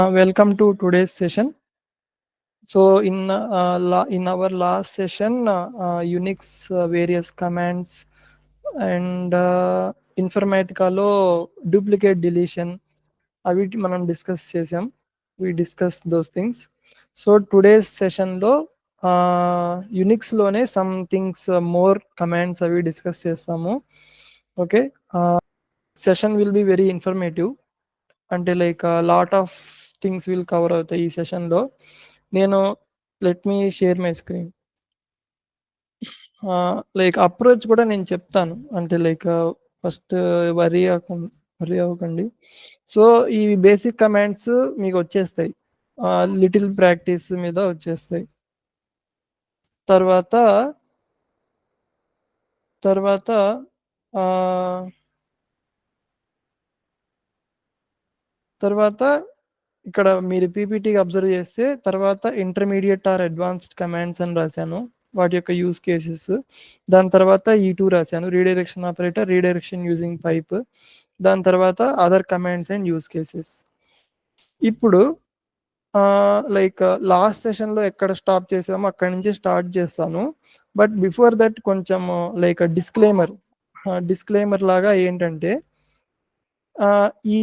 Welcome to today's session. So in our last session, Unix various commands and Informatica duplicate deletion అవి మనం discuss చేసాం. We discussed those things. So today's session Unix లోనే some things more commands అవి discuss చేస్తాము. Okay, session will be very informative. అంటే like lot of things will cover అవుతాయి ఈ సెషన్లో. నేను let me share my screen. Like approach కూడా నేను చెప్తాను, అంటే లైక్ ఫస్ట్ వరీ అవ్వకండి. సో ఈ బేసిక్ కమాండ్స్ మీకు వచ్చేస్తాయి, లిటిల్ ప్రాక్టీస్ మీద వచ్చేస్తాయి. తర్వాత ఇక్కడ మీరు పీపీటీ అబ్జర్వ్ చేస్తే తర్వాత ఇంటర్మీడియట్ ఆర్ అడ్వాన్స్డ్ కమాండ్స్ అని రాశాను, వాటి యొక్క యూస్ కేసెస్. దాని తర్వాత E2 రాశాను, redirection operator, redirection using pipe. దాని తర్వాత other commands and use cases. ఇప్పుడు లైక్ లాస్ట్ సెషన్లో ఎక్కడ స్టాప్ చేసామో అక్కడి నుంచి స్టార్ట్ చేస్తాను. బట్ బిఫోర్ దట్ కొంచెం లైక్ డిస్క్లైమర్ లాగా ఏంటంటే, ఈ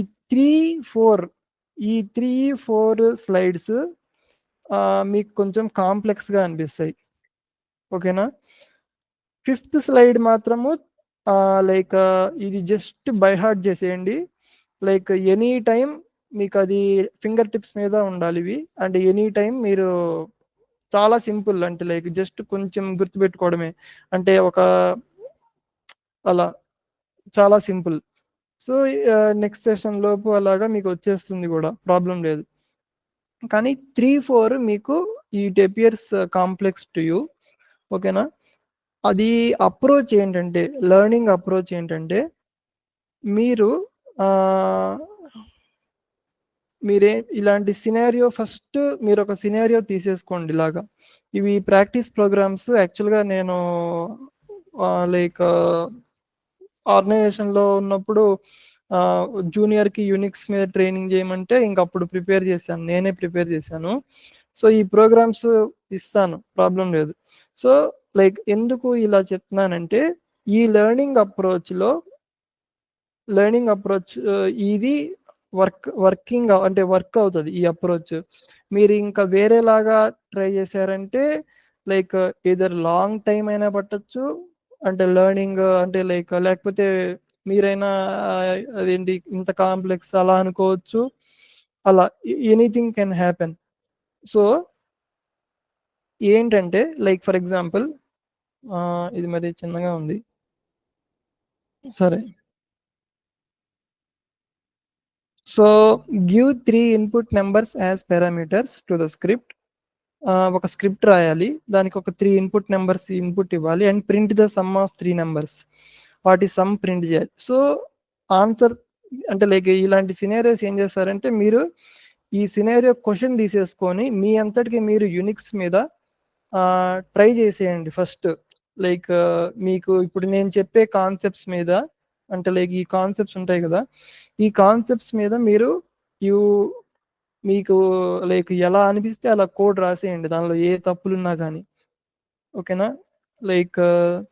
3-4 స్లైడ్స్ మీకు కొంచెం కాంప్లెక్స్గా అనిపిస్తాయి. ఓకేనా? 5th స్లైడ్ మాత్రము లైక్ ఇది జస్ట్ బై హార్ట్ చేసేయండి. లైక్ ఎనీ టైం మీకు అది ఫింగర్ టిప్స్ మీద ఉండాలి ఇవి. అండ్ ఎనీ టైం మీరు చాలా సింపుల్, అంటే లైక్ జస్ట్ కొంచెం గుర్తుపెట్టుకోవడమే, అంటే అలా చాలా సింపుల్. సో నెక్స్ట్ సెషన్ లోపు అలాగా మీకు వచ్చేస్తుంది కూడా, ప్రాబ్లం లేదు. కానీ 3-4 మీకు it appears complex to you. ఓకేనా? అది అప్రోచ్ ఏంటంటే, లెర్నింగ్ అప్రోచ్ ఏంటంటే, మీరే ఇలాంటి సినారియో ఫస్ట్ మీరు ఒక సినారియో తీసేసుకోండి. ఇలాగా ఇవి ప్రాక్టీస్ ప్రోగ్రామ్స్. యాక్చువల్గా నేను లైక్ ఆర్గనైజేషన్లో ఉన్నప్పుడు జూనియర్కి యూనిక్స్ మీద ట్రైనింగ్ చేయమంటే ఇంకప్పుడు నేనే ప్రిపేర్ చేశాను. సో ఈ ప్రోగ్రామ్స్ ఇస్తాను, ప్రాబ్లం లేదు. సో లైక్ ఎందుకు ఇలా చెప్తున్నానంటే, ఈ లెర్నింగ్ అప్రోచ్ ఇది వర్క్ అవుతుంది. ఈ అప్రోచ్ మీరు ఇంకా వేరేలాగా ట్రై చేశారంటే లైక్ ఏదర్ లాంగ్ టైం అయినా పట్టచ్చు, అంటే లెర్నింగ్, అంటే లైక్ లేకపోతే మీరైనా అదేంటి ఇంత కాంప్లెక్స్ అలా అనుకోవచ్చు. అలా ఎనీథింగ్ కెన్ హ్యాపెన్. సో ఏంటంటే లైక్ ఫర్ ఎగ్జాంపుల్, ఇది మరి చిన్నగా ఉంది, సరే. So give 3 input numbers as parameters to the script. ఒక స్క్రిప్ట్ రాయాలి, దానికి ఒక 3 ఇన్పుట్ నెంబర్స్ ఇన్పుట్ ఇవ్వాలి, and print the sum of 3 numbers. వాటి సమ్ ప్రింట్ చేయాలి. సో ఆన్సర్ అంటే లైక్ ఇలాంటి సినారియోస్ ఏం చేస్తారంటే, మీరు ఈ సినారియో క్వశ్చన్ తీసేసుకొని మీ అంతటికి మీరు యూనిక్స్ మీద ట్రై చేసేయండి ఫస్ట్. లైక్ మీకు ఇప్పుడు నేను చెప్పే కాన్సెప్ట్స్ మీద, అంటే లైక్ ఈ కాన్సెప్ట్స్ ఉంటాయి కదా, ఈ కాన్సెప్ట్స్ మీద మీకు లైక్ ఎలా అనిపిస్తే అలా కోడ్ రాసేయండి, దానిలో ఏ తప్పులున్నా కానీ. ఓకేనా? లైక్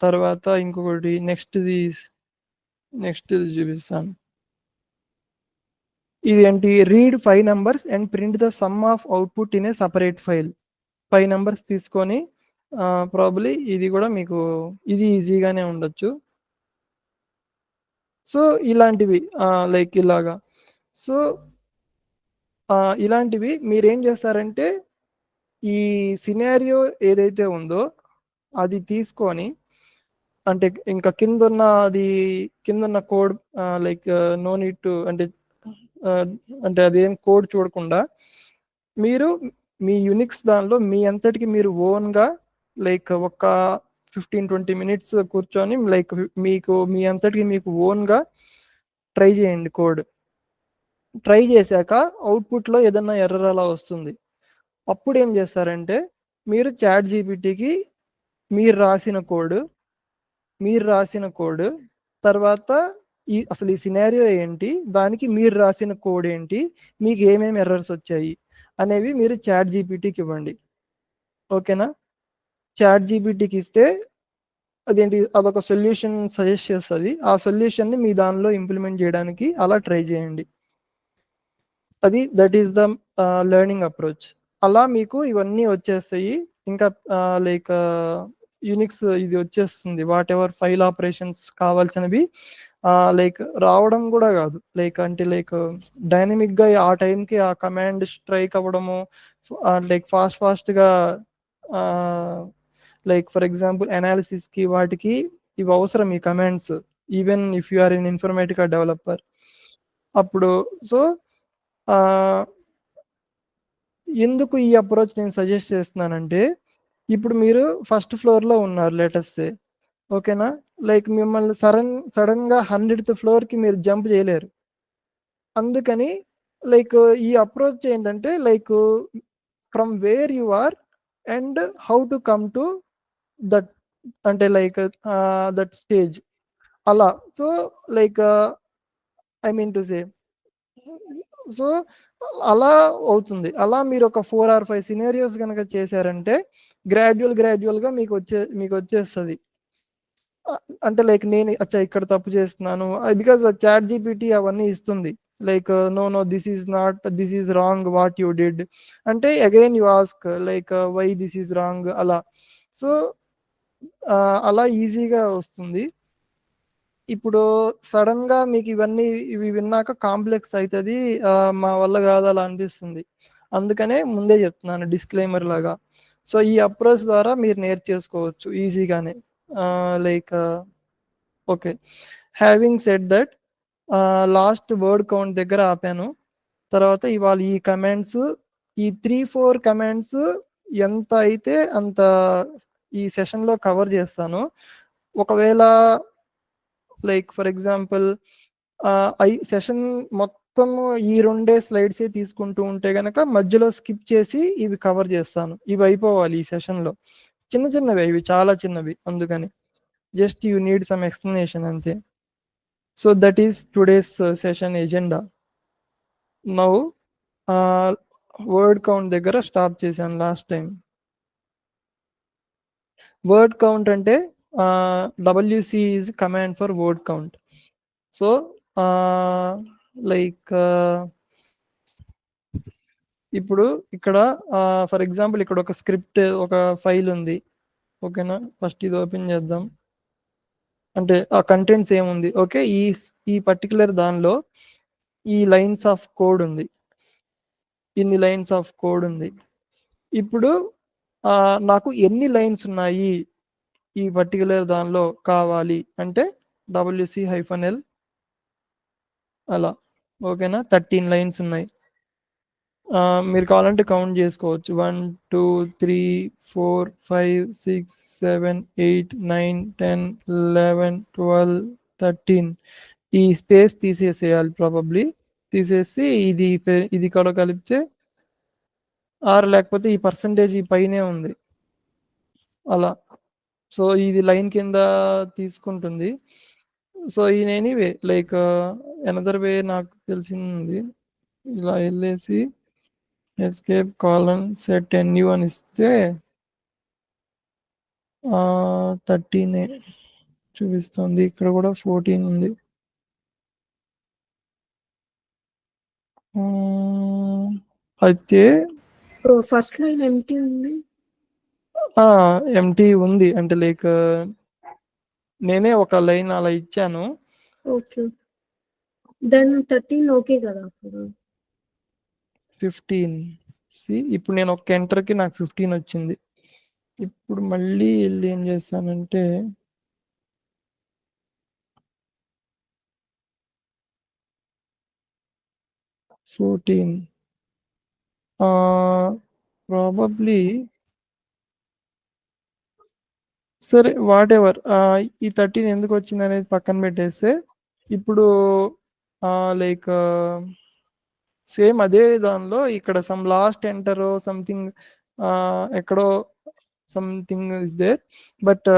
తర్వాత ఇంకొకటి నెక్స్ట్ది చూపిస్తాను. ఇది ఏంటి, read 5 numbers and print the sum of output in a separate file. 5 numbers తీసుకొని ప్రాబబ్లీ ఇది కూడా మీకు ఇది ఈజీగానే ఉండొచ్చు. సో ఇలాంటివి లైక్ ఇలాగా. సో ఇలాంటివి మీరేం చేస్తారంటే, ఈ సినారియో ఏదైతే ఉందో అది తీసుకొని, అంటే ఇంకా కిందన్న code like no need to, అంటే అదేం కోడ్ చూడకుండా మీరు మీ యూనిక్స్ దానిలో మీ అంతటికి మీరు ఓన్గా లైక్ ఒక 15-20 minutes కూర్చొని లైక్ మీ అంతటికి మీకు ఓన్గా ట్రై చేయండి కోడ్. ట్రై చేశాక అవుట్పుట్లో ఏదన్నా ఎర్రర్ అలా వస్తుంది. అప్పుడు ఏం చేస్తారంటే, మీరు చాట్ జీపీటీకి మీరు రాసిన కోడ్ తర్వాత అసలు ఈ సినారియో ఏంటి, దానికి మీరు రాసిన కోడ్ ఏంటి, మీకు ఏమేమి ఎర్రర్స్ వచ్చాయి అనేవి మీరు చాట్ జీపీటీకి ఇవ్వండి. ఓకేనా? చాట్ జీపీటీకి ఇస్తే అదొక సొల్యూషన్ సజెస్ట్ చేస్తుంది. ఆ సొల్యూషన్ని మీ దానిలో ఇంప్లిమెంట్ చేయడానికి అలా ట్రై చేయండి. That is the learning approach. అలా మీకు ఇవన్నీ వచ్చేస్తాయి. ఇంకా లైక్ యూనిక్స్ ఇది వచ్చేస్తుంది, వాట్ ఎవర్ ఫైల్ ఆపరేషన్స్ కావాల్సినవి లైక్ రావడం కూడా కాదు, లైక్ డైనమిక్ గా ఆ టైంకి ఆ కమాండ్ స్ట్రైక్ అవ్వడము, లైక్ ఫాస్ట్గా లైక్ ఫర్ ఎగ్జాంపుల్ అనాలిసిస్ కి వాటికి ఇవి అవసరం, ఈ commands, even if you are in Informatica developer. అప్పుడు సో ఎందుకు ఈ అప్రోచ్ నేను సజెస్ట్ చేస్తున్నానంటే, ఇప్పుడు మీరు ఫస్ట్ ఫ్లోర్లో ఉన్నారు లేటెస్ట్, ఓకేనా? లైక్ మిమ్మల్ని సడన్ గా 100th ఫ్లోర్కి మీరు జంప్ చేయలేరు. అందుకని లైక్ ఈ అప్రోచ్ ఏంటంటే, like from where you are and how to come to that, అంటే లైక్ దట్ స్టేజ్ అలా. So like I mean to say, so అలా అవుతుంది. అలా మీరు ఒక 4 or 5 సినారియోస్ కనుక చేశారంటే గ్రాడ్యువల్ గా మీకు వచ్చేస్తుంది. అంటే లైక్ నేను అచ్చా ఇక్కడ తప్పు చేస్తున్నాను, బికాజ్ చాట్ జీపీటీ అవన్నీ ఇస్తుంది, like no this is wrong what you did అంటే again you ask like why this is wrong అలా. సో అలా ఈజీగా వస్తుంది. ఇప్పుడు సడన్ గా మీకు ఇవి విన్నాక కాంప్లెక్స్ అవుతుంది, మా వల్ల కాదు అలా అనిపిస్తుంది. అందుకనే ముందే చెప్తున్నాను డిస్క్లైమర్ లాగా. సో ఈ అప్రోచ్ ద్వారా మీరు నేర్చేసుకోవచ్చు ఈజీగానే. Like okay, having said that, last word count దగ్గర ఆపాను. తర్వాత ఇవాళ ఈ కమెంట్స్, ఈ 3-4 కమెంట్స్ ఎంత అయితే అంత ఈ సెషన్లో కవర్ చేస్తాను. ఒకవేళ లైక్ ఫర్ ఎగ్జాంపుల్ సెషన్ మొత్తం ఈ 2 స్లైడ్సే తీసుకుంటూ ఉంటే గనక మధ్యలో స్కిప్ చేసి ఇవి కవర్ చేస్తాను. ఇవి అయిపోవాలి ఈ సెషన్లో. చిన్నవి ఇవి, చాలా చిన్నవి, అందుకని just you need some explanation అంతే. So that is today's session agenda. Now word count దగ్గర స్టాప్ చేశాను లాస్ట్ టైం. వర్డ్ కౌంట్ అంటే WC is command for word count. So like ఇప్పుడు ఇక్కడ ఫర్ ఎగ్జాంపుల్ ఇక్కడ ఒక స్క్రిప్ట్, ఒక ఫైల్ ఉంది, ఓకేనా? ఫస్ట్ ఇది ఓపెన్ చేద్దాం. అంటే ఆ కంటెంట్స్ ఏముంది, ఓకే, ఈ పర్టికులర్ దానిలో ఈ లైన్స్ ఆఫ్ కోడ్ ఉంది, ఇన్ని లైన్స్ ఆఫ్ కోడ్ ఉంది. ఇప్పుడు నాకు ఎన్ని లైన్స్ ఉన్నాయి ఈ పర్టికులర్ దానిలో కావాలి అంటే WC-L అలా, ఓకేనా? 13 లైన్స్ ఉన్నాయి. మీరు కావాలంటే కౌంట్ చేసుకోవచ్చు, 1 2 3 4 5 6 7 8 9 10 11 12 13. ఈ స్పేస్ తీసేసేయాలి, ప్రాబబ్లీ తీసేసి ఇది కూడా కలిపితే 6, లేకపోతే ఈ పర్సంటేజ్ ఈ పైనే ఉంది అలా. సో ఇది లైన్ కింద తీసుకుంటుంది. సో ఈయన ఎనీవే లైక్ అనదర్ వే నాకు తెలిసింది, ఇలా వెళ్ళేసి ఎస్కేప్ కాలన్ సెట్ NU అని ఇస్తే 13 చూపిస్తుంది. ఇక్కడ కూడా 14 ఉంది. అయితే ఫస్ట్ లైన్ ఎంటీ ఉంది, ఎంటీ ఉంది అంటే లైక్ నేనే ఒక లైన్ అలా ఇచ్చాను. ఓకే, దెన్ 13 ఓకే కదా. అప్పుడు 15 ఇప్పుడు నేను ఒక ఎంటర్కి నాకు 15 వచ్చింది. ఇప్పుడు మళ్ళీ వెళ్ళి ఏం చేస్తానంటే ప్రాబబ్లీ సరే వాట్ ఎవర్, ఈ 13 ఎందుకు వచ్చింది అనేది పక్కన పెట్టేస్తే, ఇప్పుడు లైక్ సేమ్ అదే దానిలో ఇక్కడ సమ్ లాస్ట్ ఎంటర్ సంథింగ్ ఎక్కడో something is there, but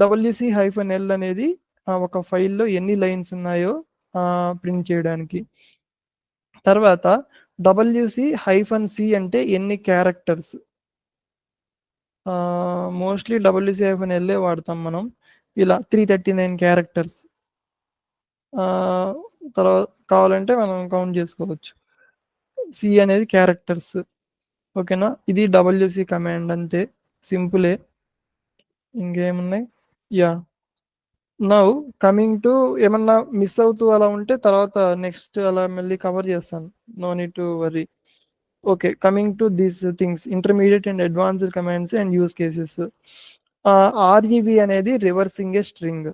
WC-L అనేది ఒక ఫైల్‌లో ఎన్ని లైన్స్ ఉన్నాయో ప్రింట్ చేయడానికి. తర్వాత WC-C అంటే ఎన్ని క్యారెక్టర్స్. మోస్ట్‌లీ WC-LA వాడతాం మనం. ఇలా 339 క్యారెక్టర్స్. తర్వాత కావాలంటే మనం కౌంట్ చేసుకోవచ్చు. సి అనేది క్యారెక్టర్స్. ఓకేనా? ఇది WC కమాండ్ అంతే. సింపులే. ఇంకేమున్నాయి? యాహ్! నౌ కమింగ్ టు ఏమన్నా మిస్ అవుతూ అలా ఉంటే తర్వాత నెక్స్ట్ అలా మళ్ళీ కవర్ చేస్తాను. No need to worry. Okay. Coming to these things intermediate and advanced commands and use cases. REV అనేది రివర్సింగ్ ఏ స్ట్రింగ్.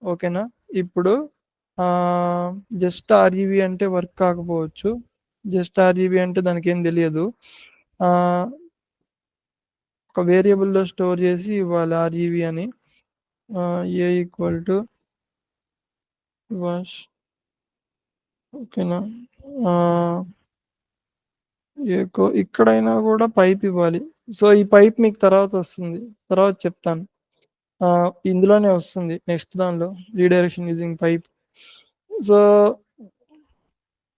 ఓకేనా? ఇప్పుడు జస్ట్ REV అంటే వర్క్ కాకపోవచ్చు. జస్ట్ REV అంటే దానికేం తెలియదు. ఒక వేరియబుల్‌లో స్టోర్ చేసి ఇవ్వాలి REV అని. A equal to wash. ఓకేనా? ఇక్కడైనా కూడా పైప్ ఇవ్వాలి. సో ఈ పైప్ మీకు తర్వాత వస్తుంది. తర్వాత చెప్తాను. ఇందులోనే వస్తుంది నెక్స్ట్ దానిలో redirection using pipe. So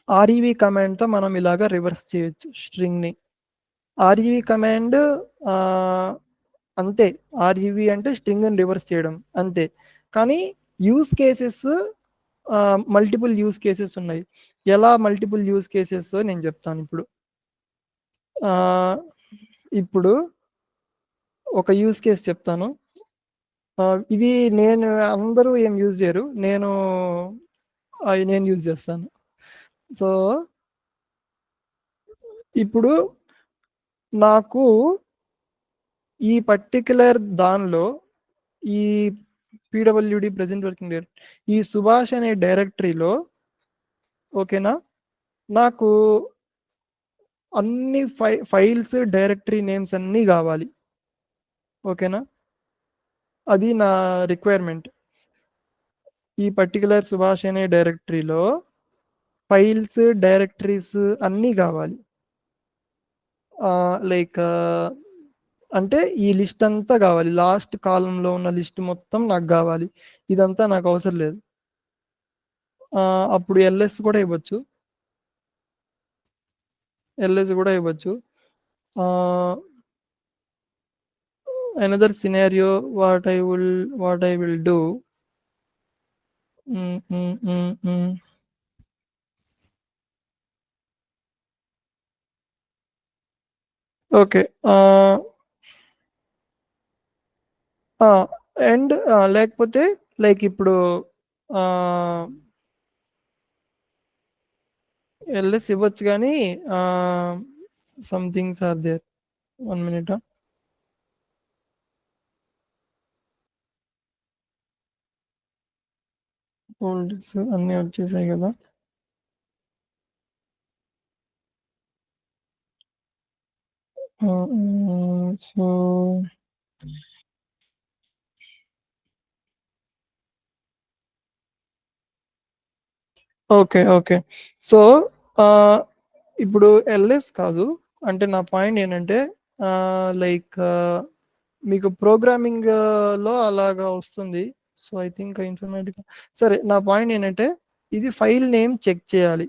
REV కమాండ్తో మనం ఇలాగా రివర్స్ చేయొచ్చు స్ట్రింగ్ని. REV కమాండ్ అంతే. REV అంటే స్ట్రింగ్ని రివర్స్ చేయడం అంతే. కానీ use cases multiple use cases ఉన్నాయి. ఎలా మల్టిపుల్ యూస్ కేసెస్ నేను చెప్తాను ఇప్పుడు. ఇప్పుడు ఒక యూస్ కేస్ చెప్తాను. ఇది అందరూ ఏం యూజ్ చేయరు. నేను యూజ్ చేస్తాను. సో ఇప్పుడు నాకు ఈ పర్టిక్యులర్ దానిలో ఈ PWD ప్రెజెంట్ వర్కింగ్ డైరెక్టరీ ఈ సుభాష్ అనే డైరెక్టరీలో ఓకేనా నాకు అన్ని ఫైల్స్ డైరెక్టరీ నేమ్స్ అన్నీ కావాలి. ఓకేనా? అది నా రిక్వైర్మెంట్. ఈ పర్టిక్యులర్ సుభాష్ అనే డైరెక్టరీలో ఫైల్స్ డైరెక్టరీస్ అన్నీ కావాలి. లైక్ అంటే ఈ లిస్ట్ అంతా కావాలి. లాస్ట్ కాలంలో ఉన్న లిస్ట్ మొత్తం నాకు కావాలి. ఇదంతా నాకు అవసరం లేదు. అప్పుడు LS కూడా ఇవ్వచ్చు. Another scenario what I will do. Okay. And లేకపోతే లైక్ ఇప్పుడు LS ఇవ్వచ్చు కానీ some things are there. 1 minute. Folders అన్నీ వచ్చేసాయి కదా. So okay. సో ఇప్పుడు LS కాదు. అంటే నా పాయింట్ ఏంటంటే లైక్ మీకు ప్రోగ్రామింగ్లో అలాగా వస్తుంది. సో ఐ థింక్ ఇన్ఫర్మేటిక్ సరే. నా పాయింట్ ఏంటంటే ఇది ఫైల్ నేమ్ చెక్ చేయాలి.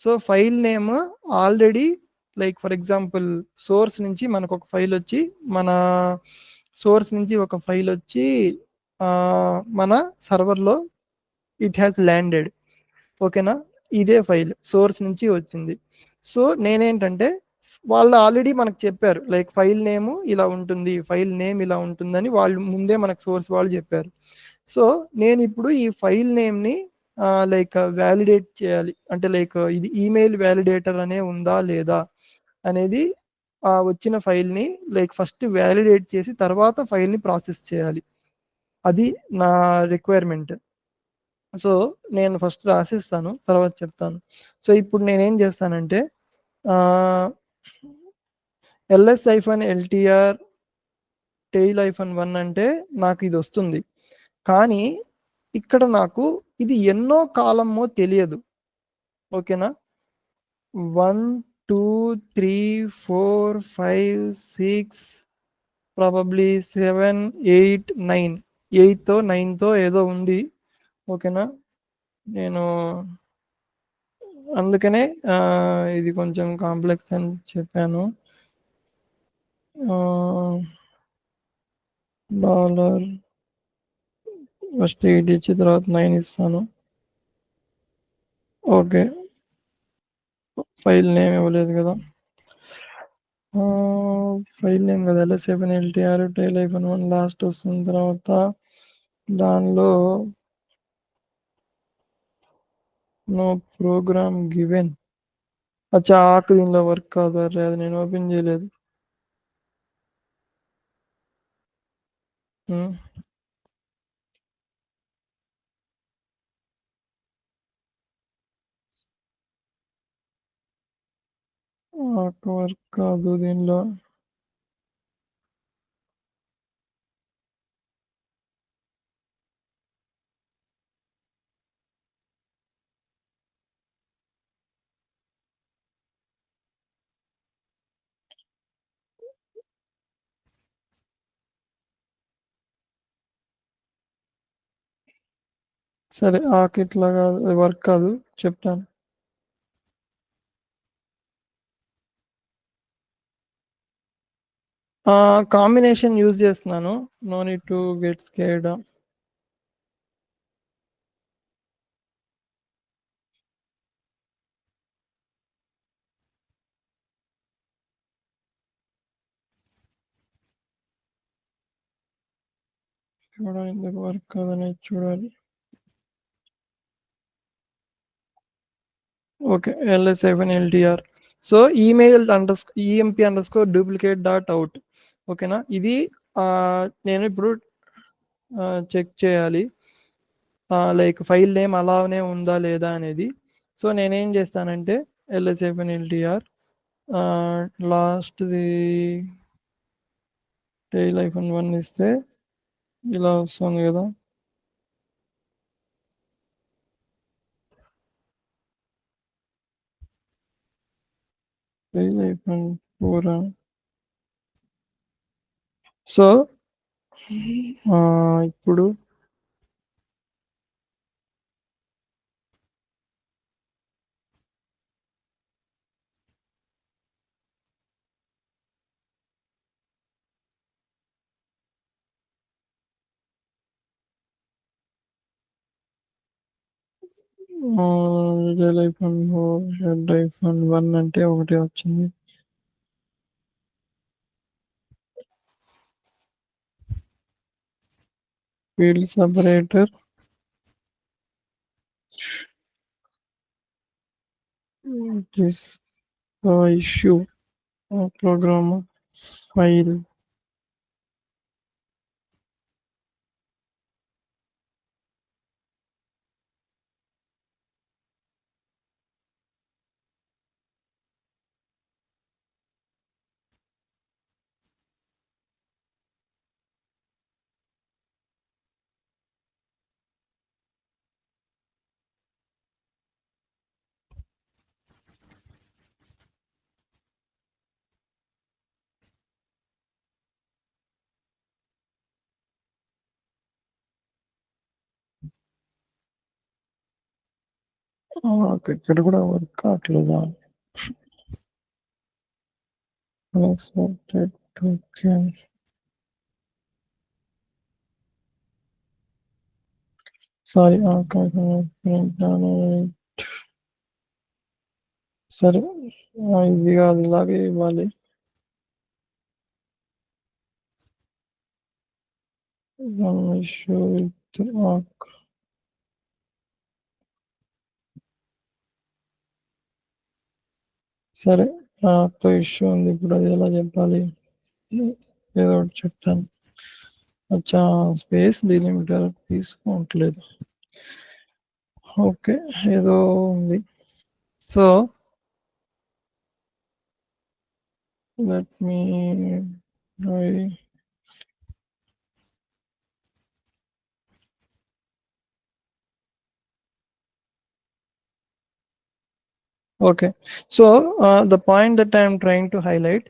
So file name already like for example source నుంచి మనకు ఒక ఫైల్ వచ్చి మన సర్వర్లో ఇట్ హ్యాస్ ల్యాండెడ్. ఓకేనా? ఇదే ఫైల్ సోర్స్ నుంచి వచ్చింది. సో నేనేంటంటే వాళ్ళు ఆల్రెడీ మనకు చెప్పారు లైక్ ఫైల్ నేమ్ ఇలా ఉంటుంది, ఫైల్ నేమ్ ఇలా ఉంటుందని వాళ్ళు ముందే మనకు సోర్స్ వాళ్ళు చెప్పారు. సో నేను ఇప్పుడు ఈ ఫైల్ నేమ్ని లైక్ వ్యాలిడేట్ చేయాలి. అంటే లైక్ ఇది ఈమెయిల్ వ్యాలిడేటర్ అనే ఉందా లేదా అనేది వచ్చిన ఫైల్ని లైక్ ఫస్ట్ వ్యాలిడేట్ చేసి తర్వాత ఫైల్ని ప్రాసెస్ చేయాలి. అది నా రిక్వైర్మెంట్. సో నేను ఫస్ట్ రాసిస్తాను, తర్వాత చెప్తాను. సో ఇప్పుడు నేనేం చేస్తానంటే ls-ltr tail-1 అంటే నాకు ఇది వస్తుంది. కానీ ఇక్కడ నాకు ఇది ఎన్నో కాలమో తెలియదు. ఓకేనా? 1 2 3 4 5 6 ప్రాబబ్లీ 7 8 9 8తో 9తో ఏదో ఉంది. ఓకేనా? నేను అందుకనే ఇది కొంచెం కాంప్లెక్స్ అని చెప్పాను. డాలర్ ఫస్ట్ 8 ఇచ్చి తర్వాత 9 ఇస్తాను. ఓకే, ఫైల్ నేమ్ ఇవ్వలేదు కదా. ఫైల్ నేమ్ కదా, LS7 LTR టైల్ -1 లాస్ట్ వస్తుంది. తర్వాత దానిలో నో ప్రోగ్రామ్ గివెన్. అచ్చా, ఆకు దీనిలో వర్క్ కాదు. అరే, అది నేను ఓపెన్ చేయలేదు. ఆకు వర్క్ కాదు దీనిలో. సరే, ఆకు ఇట్లా కాదు, వర్క్ కాదు, చెప్తాను. కాంబినేషన్ యూజ్ చేస్తున్నాను. No need to get scared. చూడాలి, ఎందుకు వర్క్ కాదనేది చూడాలి. Okay, LS7 LTR. So email EMP_ duplicate dot out. ఓకేనా? ఇది నేను ఇప్పుడు చెక్ చేయాలి, లైక్ ఫైల్ నేమ్ అలానే ఉందా లేదా అనేది. సో నేనేం చేస్తానంటే LS7 LTR లాస్ట్ది టైల్ -1 ఇస్తే ఇలా వస్తుంది కదా. టైల్ -4. సో ఇప్పుడు టైల్ -1 అంటే ఒకటి వచ్చింది. Field separator this issue program file. ఇక్కడ కూడా వర్క్ కావట్లేదా? Unexpected token. సారీ, సరే, ఇది కాదు, ఇలాగే ఇవ్వాలి. సరే, నాకు ఇష్యూ ఉంది. ఇప్పుడు అది ఎలా చెప్పాలి? ఏదో ఒకటి చెప్తాను. అచ్చా, స్పేస్ డిలిమిటర్ తీసుకోవట్లేదు. ఓకే, ఏదో ఉంది. So let me try. Okay, so the point that I am trying to highlight,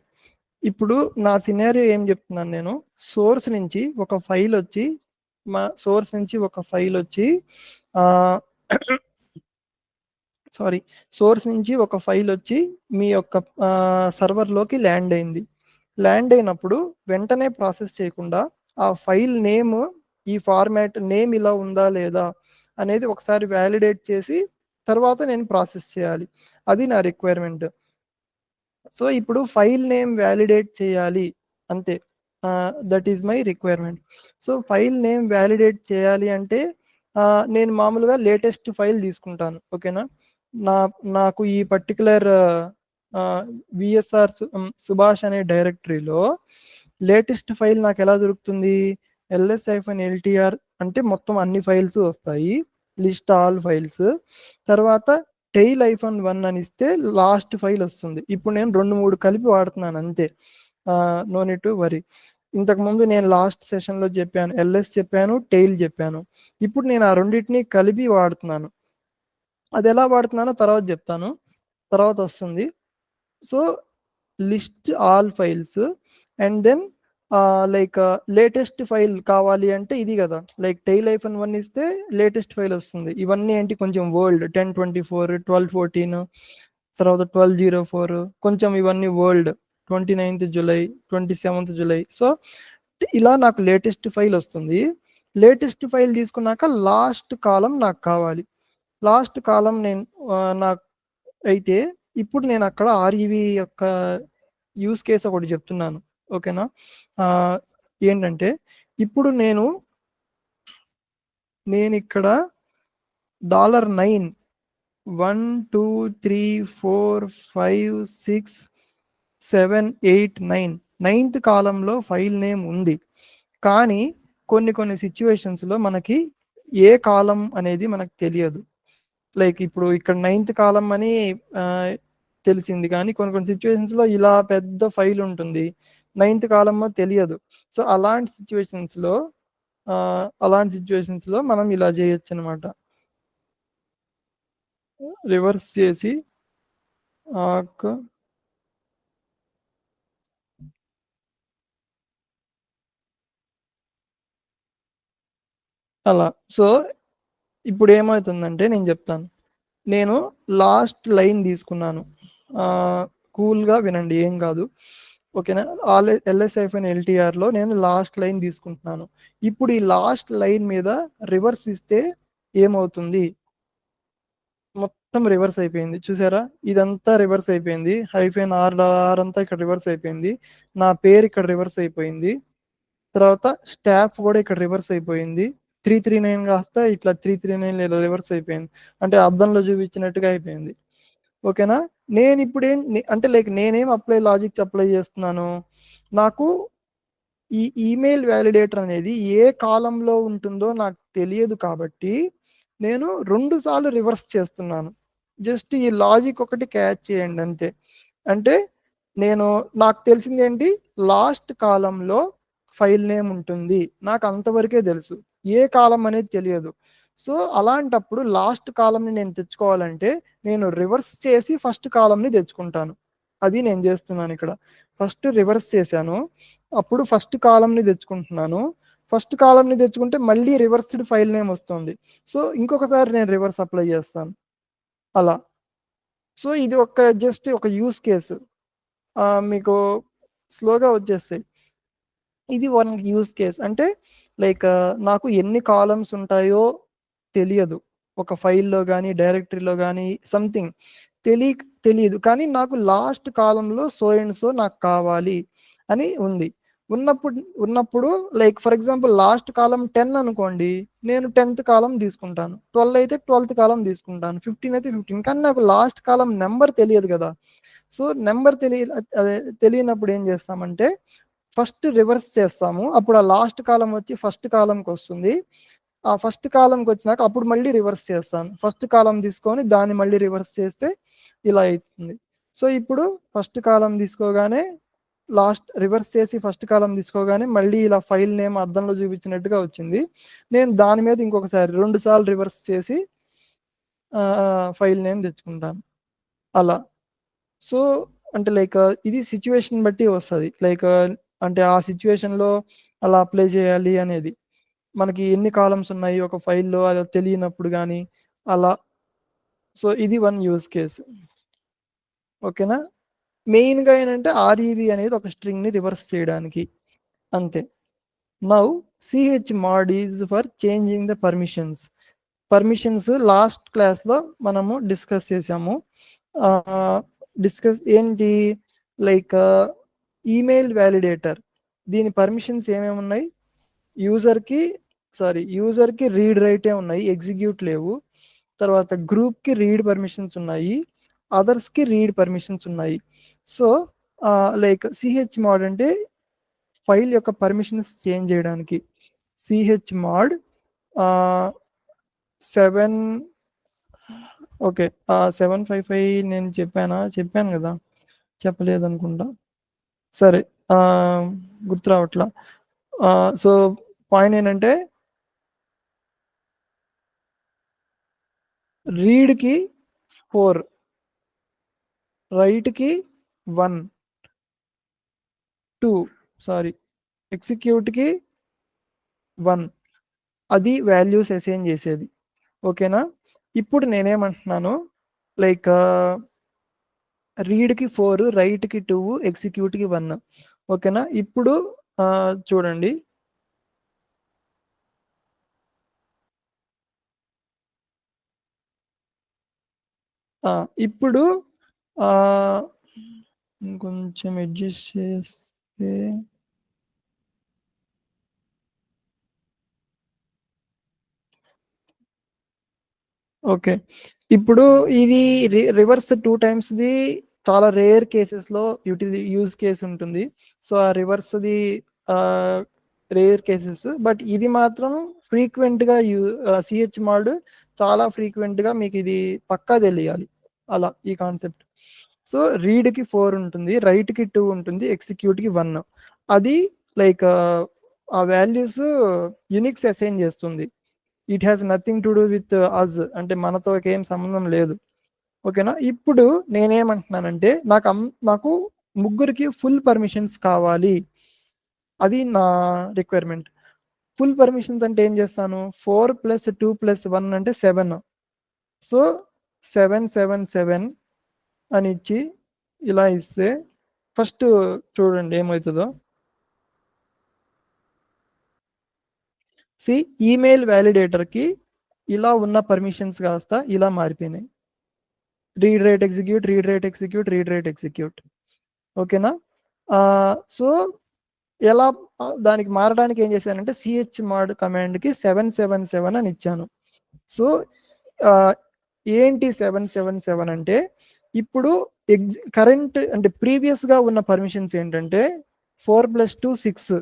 ఇప్పుడు నా సినారియో ఏం చెప్తున్నాను, నేను సోర్స్ నుంచి ఒక ఫైల్ వచ్చి సారీ, సోర్స్ నుంచి ఒక ఫైల్ వచ్చి మీ యొక్క సర్వర్లోకి ల్యాండ్ అయింది. ల్యాండ్ అయినప్పుడు వెంటనే ప్రాసెస్ చేయకుండా ఆ ఫైల్ నేమ్, ఈ ఫార్మాట్ నేమ్ ఇలా ఉందా లేదా అనేది ఒకసారి వ్యాలిడేట్ చేసి తర్వాత నేను ప్రాసెస్ చేయాలి. అది నా రిక్వైర్మెంట్. సో ఇప్పుడు ఫైల్ నేమ్ వ్యాలిడేట్ చేయాలి అంతే. That is my requirement. So file name validate చేయాలి అంటే నేను మామూలుగా లేటెస్ట్ ఫైల్ తీసుకుంటాను. ఓకేనా, నాకు ఈ పర్టికులర్ విఎస్ఆర్ సుభాష్ అనే డైరెక్టరీలో లేటెస్ట్ ఫైల్ నాకు ఎలా దొరుకుతుంది? ls-ltr అంటే మొత్తం అన్ని ఫైల్స్ వస్తాయి, లిస్ట్ ఆల్ ఫైల్స్. తర్వాత tail-1 అని ఇస్తే లాస్ట్ ఫైల్ వస్తుంది. ఇప్పుడు నేను 2-3 కలిపి వాడుతున్నాను అంతే. No need to worry. ఇంతకుముందు నేను లాస్ట్ సెషన్లో చెప్పాను, ls చెప్పాను, టెయిల్ చెప్పాను. ఇప్పుడు నేను ఆ రెండింటిని కలిపి వాడుతున్నాను. అది ఎలా వాడుతున్నానో తర్వాత చెప్తాను, తర్వాత వస్తుంది. So list all files and then like latest file కావాలి అంటే ఇది కదా, లైక్ tail-1 ఇస్తే లేటెస్ట్ ఫైల్ వస్తుంది. ఇవన్నీ ఏంటి, కొంచెం ఓల్డ్, 1024, 1214, తర్వాత 1204, కొంచెం ఇవన్నీ old, 29th July, 27th July. So ఇలా నాకు లేటెస్ట్ ఫైల్ వస్తుంది. లేటెస్ట్ ఫైల్ తీసుకున్నాక లాస్ట్ కాలం నాకు కావాలి. లాస్ట్ కాలం నేను నాకు అయితే ఇప్పుడు నేను అక్కడ ఆర్ఈవి యొక్క యూస్ కేస్ ఒకటి చెప్తున్నాను. ఓకేనా, ఏంటంటే ఇప్పుడు నేను ఇక్కడ $9 1 2 3 4 5 6 7 8 9 9th కాలంలో ఫైల్ నేమ్ ఉంది. కానీ కొన్ని సిచ్యువేషన్స్లో మనకి ఏ కాలం అనేది మనకు తెలియదు. లైక్ ఇప్పుడు ఇక్కడ 9th కాలం అని తెలిసింది, కానీ కొన్ని సిచ్యువేషన్స్లో ఇలా పెద్ద ఫైల్ ఉంటుంది, 9th కాలమో తెలియదు. సో అలాంటి సిచ్యువేషన్స్లో మనం ఇలా చేయొచ్చు అనమాట. రివర్స్ చేసి అలా. సో ఇప్పుడు ఏమవుతుందంటే నేను చెప్తాను. నేను లాస్ట్ లైన్ తీసుకున్నాను, కూల్గా వినండి, ఏం కాదు. ఓకేనా, ls-ltrలో నేను లాస్ట్ లైన్ తీసుకుంటున్నాను. ఇప్పుడు ఈ లాస్ట్ లైన్ మీద రివర్స్ ఇస్తే ఏమవుతుంది? మొత్తం రివర్స్ అయిపోయింది, చూసారా? ఇదంతా రివర్స్ అయిపోయింది, -r అంతా ఇక్కడ రివర్స్ అయిపోయింది, నా పేరు ఇక్కడ రివర్స్ అయిపోయింది, తర్వాత స్టాఫ్ కూడా ఇక్కడ రివర్స్ అయిపోయింది, 339 కాస్త ఇట్లా 339 రివర్స్ అయిపోయింది, అంటే అద్దంలో చూపించినట్టుగా అయిపోయింది. ఓకేనా, నేను ఇప్పుడు అంటే లైక్ నేనేం లాజిక్ అప్లై చేస్తున్నాను, నాకు ఈ ఈమెయిల్ వ్యాలిడేటర్ అనేది ఏ కాలంలో ఉంటుందో నాకు తెలియదు కాబట్టి నేను 2 సార్లు రివర్స్ చేస్తున్నాను. జస్ట్ ఈ లాజిక్ ఒకటి క్యాచ్ చేయండి అంతే. అంటే నాకు తెలిసింది ఏంటి, లాస్ట్ కాలంలో ఫైల్ నేమ్ ఉంటుంది, నాకు అంతవరకే తెలుసు, ఏ కాలం అనేది తెలియదు. సో అలాంటప్పుడు లాస్ట్ కాలంని నేను తెచ్చుకోవాలంటే నేను రివర్స్ చేసి ఫస్ట్ కాలంని తెచ్చుకుంటాను. అది నేను చేస్తున్నాను ఇక్కడ. ఫస్ట్ రివర్స్ చేశాను, అప్పుడు ఫస్ట్ కాలంని తెచ్చుకుంటున్నాను. ఫస్ట్ కాలంని తెచ్చుకుంటే మళ్ళీ రివర్స్డ్ ఫైల్ నేమ్ వస్తుంది. సో ఇంకొకసారి నేను రివర్స్ అప్లై చేస్తాను అలా. సో ఇది జస్ట్ ఒక యూస్ కేసు, మీకు స్లోగా వచ్చేస్తాయి. ఇది వన్ యూస్ కేస్. అంటే లైక్ నాకు ఎన్ని కాలమ్స్ ఉంటాయో తెలియదు, ఒక ఫైల్లో కానీ డైరెక్టరీలో కానీ సంథింగ్ తెలియదు, కానీ నాకు లాస్ట్ కాలంలో సో అండ్ సో నాకు కావాలి అని ఉంది. ఉన్నప్పుడు లైక్ ఫర్ ఎగ్జాంపుల్ లాస్ట్ కాలం 10 అనుకోండి, నేను 10th కాలం తీసుకుంటాను, 12 అయితే 12th కాలం తీసుకుంటాను, 15 అయితే 15, కానీ నాకు లాస్ట్ కాలం నెంబర్ తెలియదు కదా. సో నెంబర్ తెలియనప్పుడు ఏం చేస్తామంటే ఫస్ట్ రివర్స్ చేస్తాము, అప్పుడు ఆ లాస్ట్ కాలం వచ్చి ఫస్ట్ కాలంకి వస్తుంది. ఆ ఫస్ట్ కాలంకి వచ్చినాక అప్పుడు మళ్ళీ రివర్స్ చేస్తాను, ఫస్ట్ కాలం తీసుకొని దాన్ని మళ్ళీ రివర్స్ చేస్తే ఇలా అవుతుంది. సో ఇప్పుడు ఫస్ట్ కాలం తీసుకోగానే లాస్ట్ రివర్స్ చేసి ఫస్ట్ కాలం తీసుకోగానే మళ్ళీ ఇలా ఫైల్ నేమ్ అద్దంలో చూపించినట్టుగా వచ్చింది. నేను దాని మీద ఇంకొకసారి 2 సార్లు రివర్స్ చేసి ఫైల్ నేమ్ తెచ్చుకుంటాను అలా. సో అంటే లైక్ ఇది సిచ్యువేషన్ బట్టి వస్తుంది, లైక్ అంటే ఆ సిచ్యువేషన్లో అలా అప్లై చేయాలి అనేది. మనకి ఎన్ని కాలమ్స్ ఉన్నాయి ఒక ఫైల్లో అది తెలియనప్పుడు కానీ అలా. సో ఇది వన్ యూజ్ కేస్. ఓకేనా. మెయిన్గా ఏంటంటే ఆర్ఈవి అనేది ఒక స్ట్రింగ్ని రివర్స్ చేయడానికి అంతే. Now CH mod is for changing the permissions. Permissions last క్లాస్లో మనము డిస్కస్ చేసాము. డిస్కస్ ఏంటి, లైక్ ఈమెయిల్ వ్యాలిడేటర్, దీని పర్మిషన్స్ ఏమేమి ఉన్నాయి, యూజర్కి రీడ్ రైటే ఉన్నాయి, ఎగ్జిక్యూట్ లేవు. తర్వాత గ్రూప్కి రీడ్ పర్మిషన్స్ ఉన్నాయి, అదర్స్కి రీడ్ పర్మిషన్స్ ఉన్నాయి. సో లైక్ సిహెచ్ మాడ్ అంటే ఫైల్ యొక్క పర్మిషన్స్ చేంజ్ చేయడానికి. సిహెచ్ మాడ్ 7 ఓకే 755 నేను చెప్పాను కదా, చెప్పలేదు అనుకుంటా. సరే గుర్తు రావట్లా. సో పాయింట్ ఏంటంటే రీడ్కి 4, రైట్కి 1, 2 ఎగ్జిక్యూట్కి 1, అది వాల్యూస్ అసైన్ చేసేది. ఓకేనా. ఇప్పుడు నేనేమంటున్నాను, లైక్ రీడ్కి 4, రైట్కి 2, ఎగ్జిక్యూట్కి 1. ఓకేనా. ఇప్పుడు చూడండి, ఇప్పుడు ఇంకొంచెం అడ్జస్ట్ చేస్తే ఓకే. ఇప్పుడు ఇది రివర్స్ 2 టైమ్స్ది చాలా రేర్ కేసెస్లో యూజ్ కేస్ ఉంటుంది. సో ఆ రివర్స్ది రేర్ కేసెస్, బట్ ఇది మాత్రం ఫ్రీక్వెంట్గా సిహెచ్ మాడ్ చాలా ఫ్రీక్వెంట్గా మీకు ఇది పక్కా తెలియాలి అలా ఈ కాన్సెప్ట్. సో రీడ్కి 4 ఉంటుంది, రైట్కి 2 ఉంటుంది, ఎగ్జిక్యూట్కి 1. అది లైక్ ఆ వాల్యూస్ యునిక్స్ అసైన్ చేస్తుంది. It has nothing to do with us, అంటే మనతో ఏం సంబంధం లేదు. ఓకేనా. ఇప్పుడు నేనేమంటున్నానంటే నాకు ముగ్గురికి ఫుల్ పర్మిషన్స్ కావాలి, అది నా రిక్వైర్మెంట్. ఫుల్ పర్మిషన్స్ అంటే ఏం చేస్తాను, 4 + 2 + 1 అంటే 7. సో 777 అని ఇచ్చి ఇలా ఇస్తే ఫస్ట్ చూడండి ఏమవుతుందో. ఈమెయిల్ వ్యాలిడేటర్కి ఇలా ఉన్న పర్మిషన్స్ కాస్త ఇలా మారిపోయినాయి, read write execute, read write execute, read write execute. ఓకేనా. సో ఎలా దానికి మారడానికి ఏం చేశానంటే సిహెచ్ మాడ్ కమాండ్కి 777 అని ఇచ్చాను. సో ఏంటి 777 అంటే, ఇప్పుడు కరెంట్ అంటే ప్రీవియస్గా ఉన్న పర్మిషన్స్ ఏంటంటే 4 + 2 6.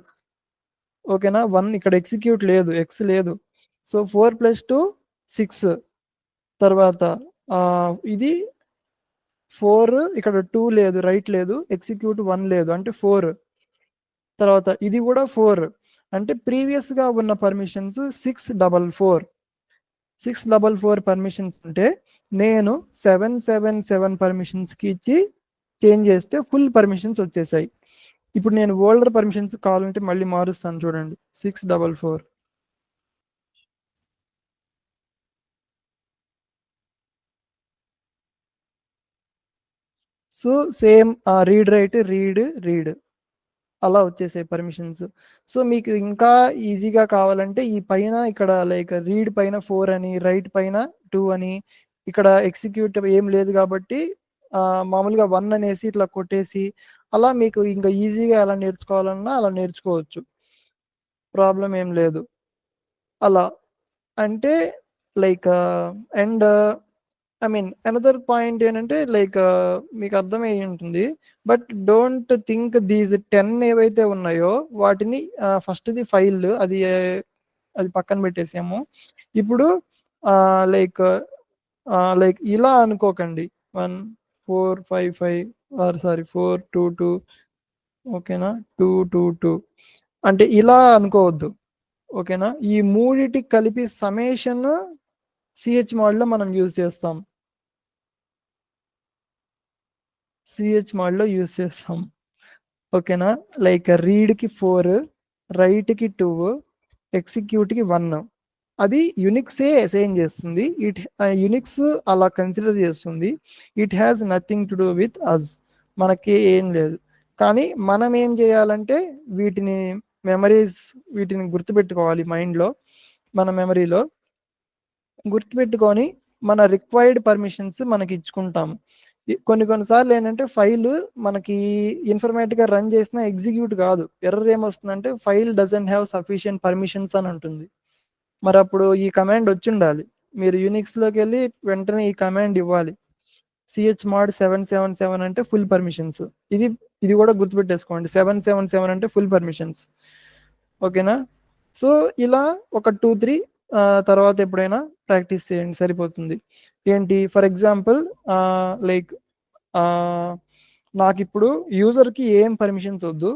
ఓకేనా. 1 ఇక్కడ ఎగ్జిక్యూట్ లేదు, ఎక్స్ లేదు. సో 4 + 2 6. తర్వాత ఇది 4, ఇక్కడ 2 లేదు, రైట్ లేదు, ఎగ్జిక్యూట్ 1 లేదు, అంటే 4. తర్వాత ఇది కూడా 4, అంటే ప్రీవియస్గా ఉన్న పర్మిషన్స్ 644 పర్మిషన్స్ ఉంటే నేను 777 పర్మిషన్స్కి ఇచ్చి చేంజ్ చేస్తే ఫుల్ పర్మిషన్స్ వచ్చేసాయి. ఇప్పుడు నేను ఓల్డర్ పర్మిషన్స్ కావాలంటే మళ్ళీ మారుస్తాను చూడండి, 644. So same read write, read అలా వచ్చేసాయి పర్మిషన్స్. సో మీకు ఇంకా ఈజీగా కావాలంటే ఈ పైన ఇక్కడ లైక్ రీడ్ పైన 4 అని, రైట్ పైన 2 అని, ఇక్కడ ఎగ్జిక్యూట్ ఏం లేదు కాబట్టి మామూలుగా 1 అనేసి ఇట్లా కొట్టేసి అలా మీకు ఇంకా ఈజీగా ఎలా నేర్చుకోవాలన్నా అలా నేర్చుకోవచ్చు, ప్రాబ్లం ఏం లేదు అలా. అంటే like and I mean another point ఏంటంటే లైక్ మీకు అర్థమై ఉంటుంది, బట్ డోంట్ థింక్ దీస్ 10 ఏవైతే ఉన్నాయో వాటిని ఫస్ట్ది ఫైల్ అది పక్కన పెట్టేసాము. ఇప్పుడు లైక్ ఇలా అనుకోకండి, 422, ఓకేనా, 222 అంటే ఇలా అనుకోవద్దు. ఓకేనా. ఈ మూడిటికి కలిపి సమేషన్ సిహెచ్ మాడ్లో మనం యూజ్ చేస్తాం, ఓకేనా. లైక్ రీడ్కి 4, రైట్కి 2, ఎగ్జిక్యూట్కి 1. అది యునిక్సే అసైన్ చేస్తుంది. యునిక్స్ అలా కన్సిడర్ చేస్తుంది. It has nothing to do with us, మనకి ఏం లేదు. కానీ మనం ఏం చేయాలంటే వీటిని గుర్తుపెట్టుకోవాలి మైండ్లో, మన మెమరీలో గుర్తుపెట్టుకొని మన రిక్వైర్డ్ పర్మిషన్స్ మనకి ఇచ్చుకుంటాము. కొన్నిసార్లు ఏంటంటే ఫైల్ మనకి ఇన్ఫర్మేటివ్గా రన్ చేసినా ఎగ్జిక్యూట్ కాదు. ఎర్రర్ ఏమొస్తుందంటే file doesn't have sufficient permissions అని ఉంటుంది. మరి అప్పుడు ఈ కమాండ్ వచ్చి ఉండాలి. మీరు యూనిక్స్లోకి వెళ్ళి వెంటనే ఈ కమాండ్ ఇవ్వాలి. chmod 777 అంటే ఫుల్ పర్మిషన్స్. ఇది కూడా గుర్తుపెట్టేసుకోండి. 777 అంటే ఫుల్ పర్మిషన్స్. ఓకేనా? సో ఇలా ఒక 2-3 తర్వాత ఎప్పుడైనా ప్రాక్టీస్ చేయండి, సరిపోతుంది. ఏంటి ఫర్ ఎగ్జాంపుల్ లైక్ నాకు ఇప్పుడు యూజర్కి ఏం పర్మిషన్స్ వద్దు,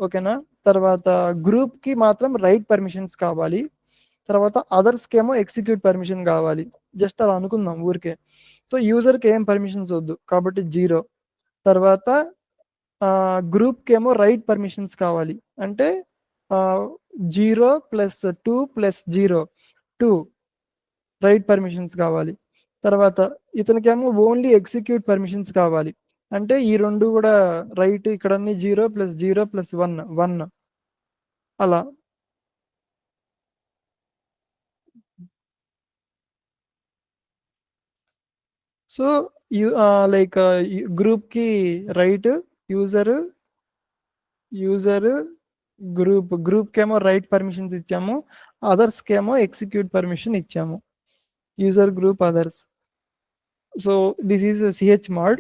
ఓకేనా? తర్వాత గ్రూప్కి మాత్రం రైట్ పర్మిషన్స్ కావాలి. తర్వాత అదర్స్కి ఏమో ఎగ్జిక్యూట్ పర్మిషన్ కావాలి. జస్ట్ అలా అనుకుందాం ఊరికే. సో యూజర్కి ఏం పర్మిషన్స్ వద్దు కాబట్టి 0. తర్వాత గ్రూప్కి ఏమో రైట్ పర్మిషన్స్ కావాలి అంటే 0 + 2 + 0 2 రైట్ పర్మిషన్స్ కావాలి. తర్వాత ఇతనికేమో ఓన్లీ ఎగ్జిక్యూట్ పర్మిషన్స్ కావాలి అంటే ఈ రెండు కూడా రైట్, ఇక్కడ 0 + 0 + 1 1 అలా. సో లైక్ గ్రూప్కి రైట్, యూజర్ గ్రూప్కేమో రైట్ పర్మిషన్స్ ఇచ్చాము, అదర్స్కేమో ఎగ్జిక్యూట్ పర్మిషన్ ఇచ్చాము. User group others. So this is chmod.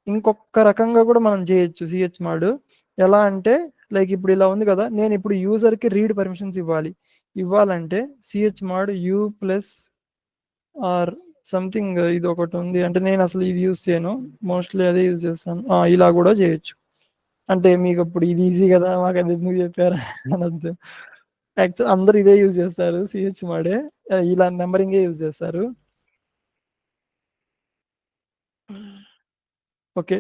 ఇంకొక రకంగా కూడా మనం చేయొచ్చు chmod. ఎలా అంటే లైక్ ఇప్పుడు ఇలా ఉంది కదా, నేను ఇప్పుడు యూజర్కి రీడ్ పర్మిషన్స్ ఇవ్వాలంటే chmod u + r సంథింగ్ ఇది ఒకటి ఉంది. అంటే నేను అసలు ఇది యూజ్ చేయను, మోస్ట్లీ అదే యూజ్ చేస్తాను. ఇలా కూడా చేయొచ్చు. అంటే మీకు ఇప్పుడు ఇది ఈజీ కదా, మాకు అది ఎందుకు చెప్పారు అనొద్దు. యాక్చువల్ అందరు ఇదే యూజ్ చేస్తారు, chmod. ఇలా నెంబరింగే యూజ్ చేస్తారు. ఓకే,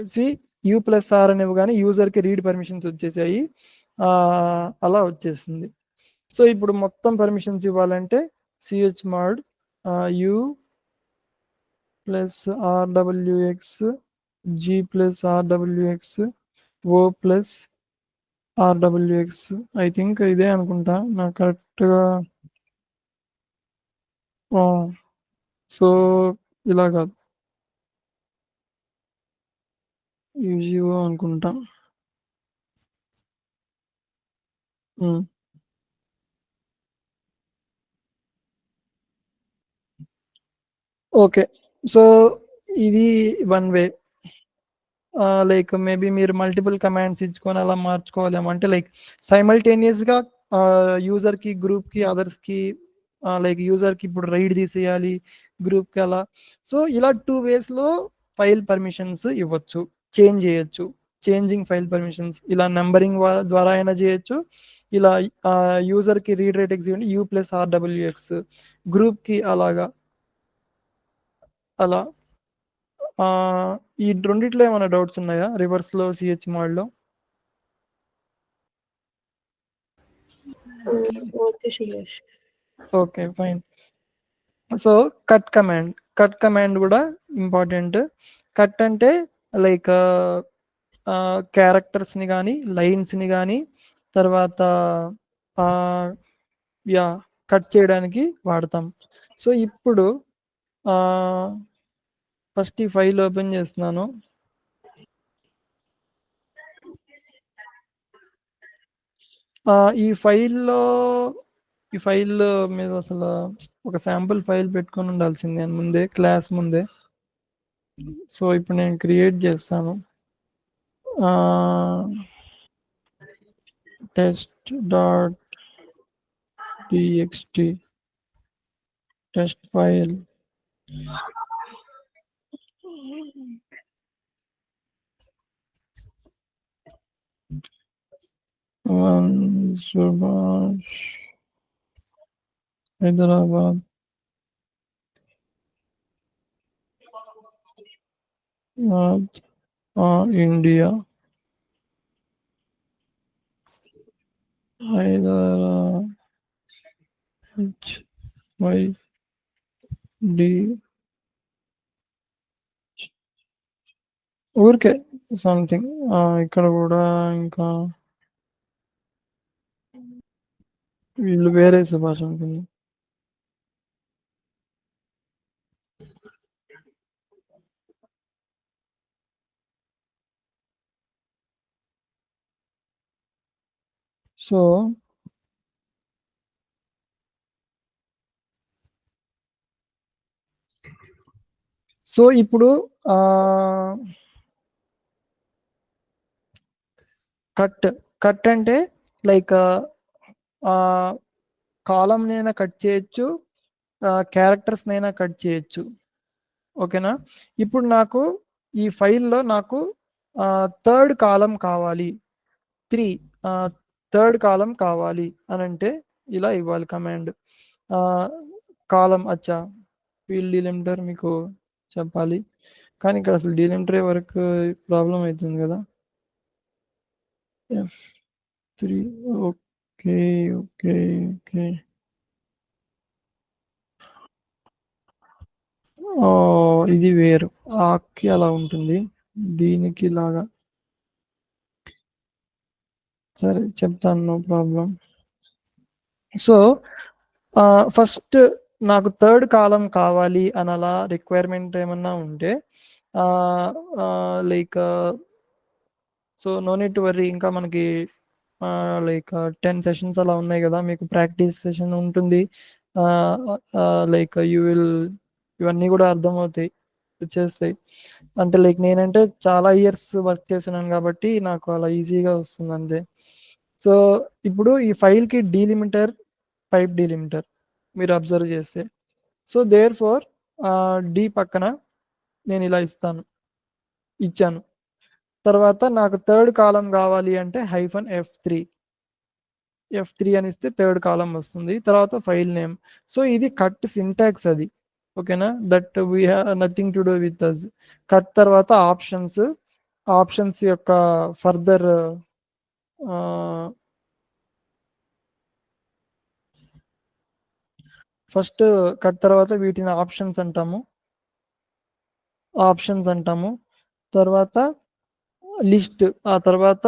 u + r అనేవి కానీ యూజర్కి రీడ్ పర్మిషన్స్ వచ్చేసాయి. అలా వచ్చేసింది. సో ఇప్పుడు మొత్తం పర్మిషన్స్ ఇవ్వాలంటే chmod u + rwx g + rwx o + rwx. I think ఇదే అనుకుంటా నాకు కరెక్ట్గా. సో ఇలా కాదు, యూజిఓ అనుకుంటా. ఓకే, సో ఇది వన్ వే. లైక్ మేబీ మీరు మల్టిపుల్ కమాండ్స్ ఇచ్చుకొని అలా మార్చుకోవాలేమో. అంటే లైక్ సైమల్టేనియస్గా యూజర్కి, గ్రూప్కి, అదర్స్కి, లైక్ యూజర్కి ఇప్పుడు రైడ్ తీసేయాలి, గ్రూప్కి అలా. సో ఇలా 2 వేస్లో ఫైల్ పర్మిషన్స్ ఇవ్వచ్చు, చేంజ్ చేయొచ్చు. చేంజింగ్ ఫైల్ పర్మిషన్స్ ఇలా నెంబరింగ్ ద్వారా అయినా చేయొచ్చు. ఇలా యూజర్కి read write execute u + rwx, గ్రూప్కి అలాగా అలా. ఈ రెండిట్లో ఏమైనా డౌట్స్ ఉన్నాయా రివర్స్లో chmodలో? Okay Suresh. Okay fine. So cut command కూడా ఇంపార్టెంట్. కట్ అంటే లైక్ క్యారెక్టర్స్ని కానీ లైన్స్ని కానీ తర్వాత కట్ చేయడానికి వాడతాం. సో ఇప్పుడు ఫస్ట్ ఈ ఫైల్ ఓపెన్ చేస్తున్నాను. ఈ ఫైల్లో మీద అసలు ఒక శాంపుల్ ఫైల్ పెట్టుకొని ఉండాల్సిందే ముందే, క్లాస్ ముందే. సో ఇప్పుడు నేను క్రియేట్ చేస్తాను. test.txt test file. Subhash Hyderabad India Hyderabad HYD ఊరికే సంథింగ్ ఇక్కడ కూడా ఇంకా వీళ్ళు వేరే సుభాష్ అనుకుంది. సో ఇప్పుడు కట్ అంటే లైక్ కాలం నైనా కట్ చేయొచ్చు, క్యారెక్టర్స్ నైనా కట్ చేయొచ్చు. ఓకేనా? ఇప్పుడు నాకు ఈ ఫైల్లో నాకు థర్డ్ కాలం కావాలి, 3 థర్డ్ కాలం కావాలి అని అంటే ఇలా ఇవ్వాలి కమాండ్. కాలం అచ్చా ఫీల్డ్ డిలిమిటర్ మీకు చెప్పాలి, కానీ ఇక్కడ అసలు డిలిమిటరే వరకు ప్రాబ్లం అవుతుంది కదా. F3 okay okay okay. ఇది వేరు, ఆకి అలా ఉంటుంది, దీనికి లాగా. సరే చెప్తాను, నో ప్రాబ్లం. సో ఫస్ట్ నాకు థర్డ్ కాలం కావాలి అని అలా రిక్వైర్మెంట్ ఏమన్నా ఉంటే like so no need to worry. ఇంకా మనకి లైక్ 10 సెషన్స్ అలా ఉన్నాయి కదా, మీకు ప్రాక్టీస్ సెషన్ ఉంటుంది. లైక్ ఇవన్నీ కూడా అర్థమవుతాయి, వచ్చేస్తాయి. అంటే లైక్ నేనంటే చాలా ఇయర్స్ వర్క్ చేస్తున్నాను కాబట్టి నాకు అలా ఈజీగా వస్తుంది అంతే. సో ఇప్పుడు ఈ ఫైల్కి డీలిమిటర్, పైప్ డీలిమిటర్ మీరు అబ్జర్వ్ చేస్తే, సో దేర్ ఫోర్ డి పక్కన నేను ఇలా ఇచ్చాను. తర్వాత నాకు థర్డ్ కాలం కావాలి అంటే -F3 అని ఇస్తే థర్డ్ కాలం వస్తుంది. తర్వాత ఫైల్ నేమ్. సో ఇది కట్ సింటాక్స్ అది, ఓకేనా? That we have nothing to do with us. Cut తర్వాత ఆప్షన్స్ యొక్క ఫర్దర్ ఫస్ట్ కట్ తర్వాత వీటిని ఆప్షన్స్ అంటాము. తర్వాత లిస్ట్, ఆ తర్వాత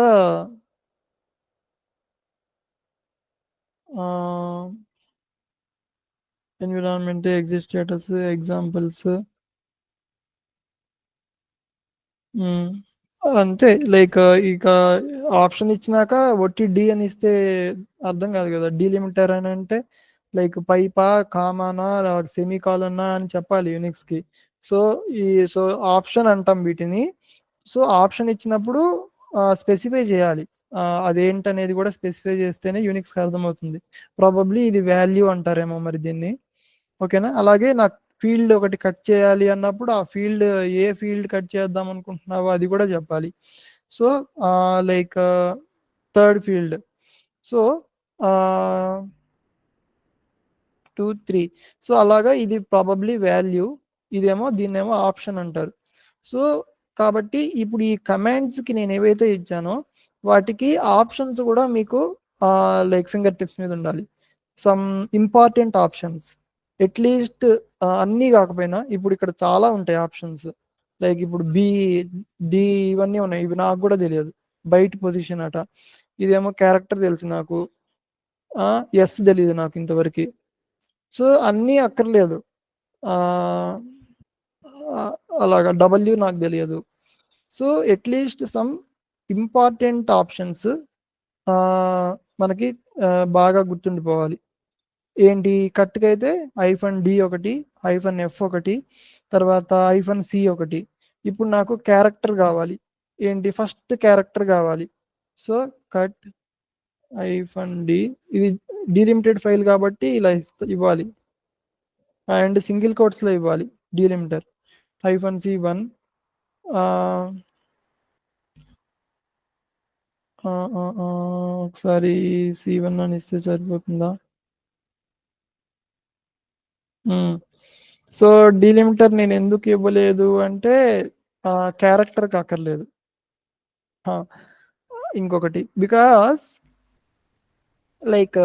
ఎన్విరాన్మెంట్, ఎగ్జిట్ స్టేటస్, ఎగ్జాంపుల్స్, అంతే. లైక్ ఇక ఆప్షన్ ఇచ్చినాక ఒట్టి డి అని ఇస్తే అర్థం కాదు కదా. డీలిమిటర్ అని అంటే లైక్ పైపా, కామానా, సెమీ కాలన్నా అని చెప్పాలి యూనిక్స్ కి. సో సో ఆప్షన్ అంటాం వీటిని. సో ఆప్షన్ ఇచ్చినప్పుడు స్పెసిఫై చేయాలి, అదేంటనేది కూడా స్పెసిఫై చేస్తేనే యూనిక్స్కి అర్థమవుతుంది. ప్రాబబ్లీ ఇది వాల్యూ అంటారేమో మరి దీన్ని, ఓకేనా? అలాగే నాకు ఫీల్డ్ ఒకటి కట్ చేయాలి అన్నప్పుడు ఆ ఫీల్డ్, ఏ ఫీల్డ్ కట్ చేద్దాం అనుకుంటున్నావో అది కూడా చెప్పాలి. So like third field, so 2 3. So అలాగా ఇది ప్రాబబ్లీ వాల్యూ, ఇదేమో దీన్నేమో ఆప్షన్ అంటారు. సో కాబట్టి ఇప్పుడు ఈ కమాండ్స్కి నేను ఏవైతే ఇచ్చానో వాటికి ఆప్షన్స్ కూడా మీకు లైక్ ఫింగర్ టిప్స్ మీద ఉండాలి. సమ్ ఇంపార్టెంట్ ఆప్షన్స్, అట్లీస్ట్ అన్నీ కాకపోయినా ఇప్పుడు ఇక్కడ చాలా ఉంటాయి ఆప్షన్స్. లైక్ ఇప్పుడు డి ఇవన్నీ ఉన్నాయి, ఇవి నాకు కూడా తెలియదు. బయట పొజిషన్ అట, ఇదేమో క్యారెక్టర్ తెలుసు నాకు, ఎస్ తెలియదు నాకు ఇంతవరకు. సో అన్నీ అక్కర్లేదు, అలాగా డబ్ల్యూ నాకు తెలియదు. So at least some important options మనకి బాగా గుర్తుండిపోవాలి. ఏంటి? కట్టుకైతే -D ఒకటి, -F ఒకటి, తర్వాత -C ఒకటి. ఇప్పుడు నాకు క్యారెక్టర్ కావాలి, ఏంటి? ఫస్ట్ క్యారెక్టర్ కావాలి. సో కట్ -D, ఇది డీలిమిటెడ్ ఫైల్ కాబట్టి ఇలా ఇవ్వాలి, అండ్ సింగిల్ కోట్స్లో ఇవ్వాలి డీలిమిటర్. -C1 ఒకసారి C1 అని ఇస్తే సరిపోతుందా? సో డీలిమిటర్ నేను ఎందుకు ఇవ్వలేదు అంటే క్యారెక్టర్కి అక్కర్లేదు. ఇంకొకటి, బికాస్ లైక్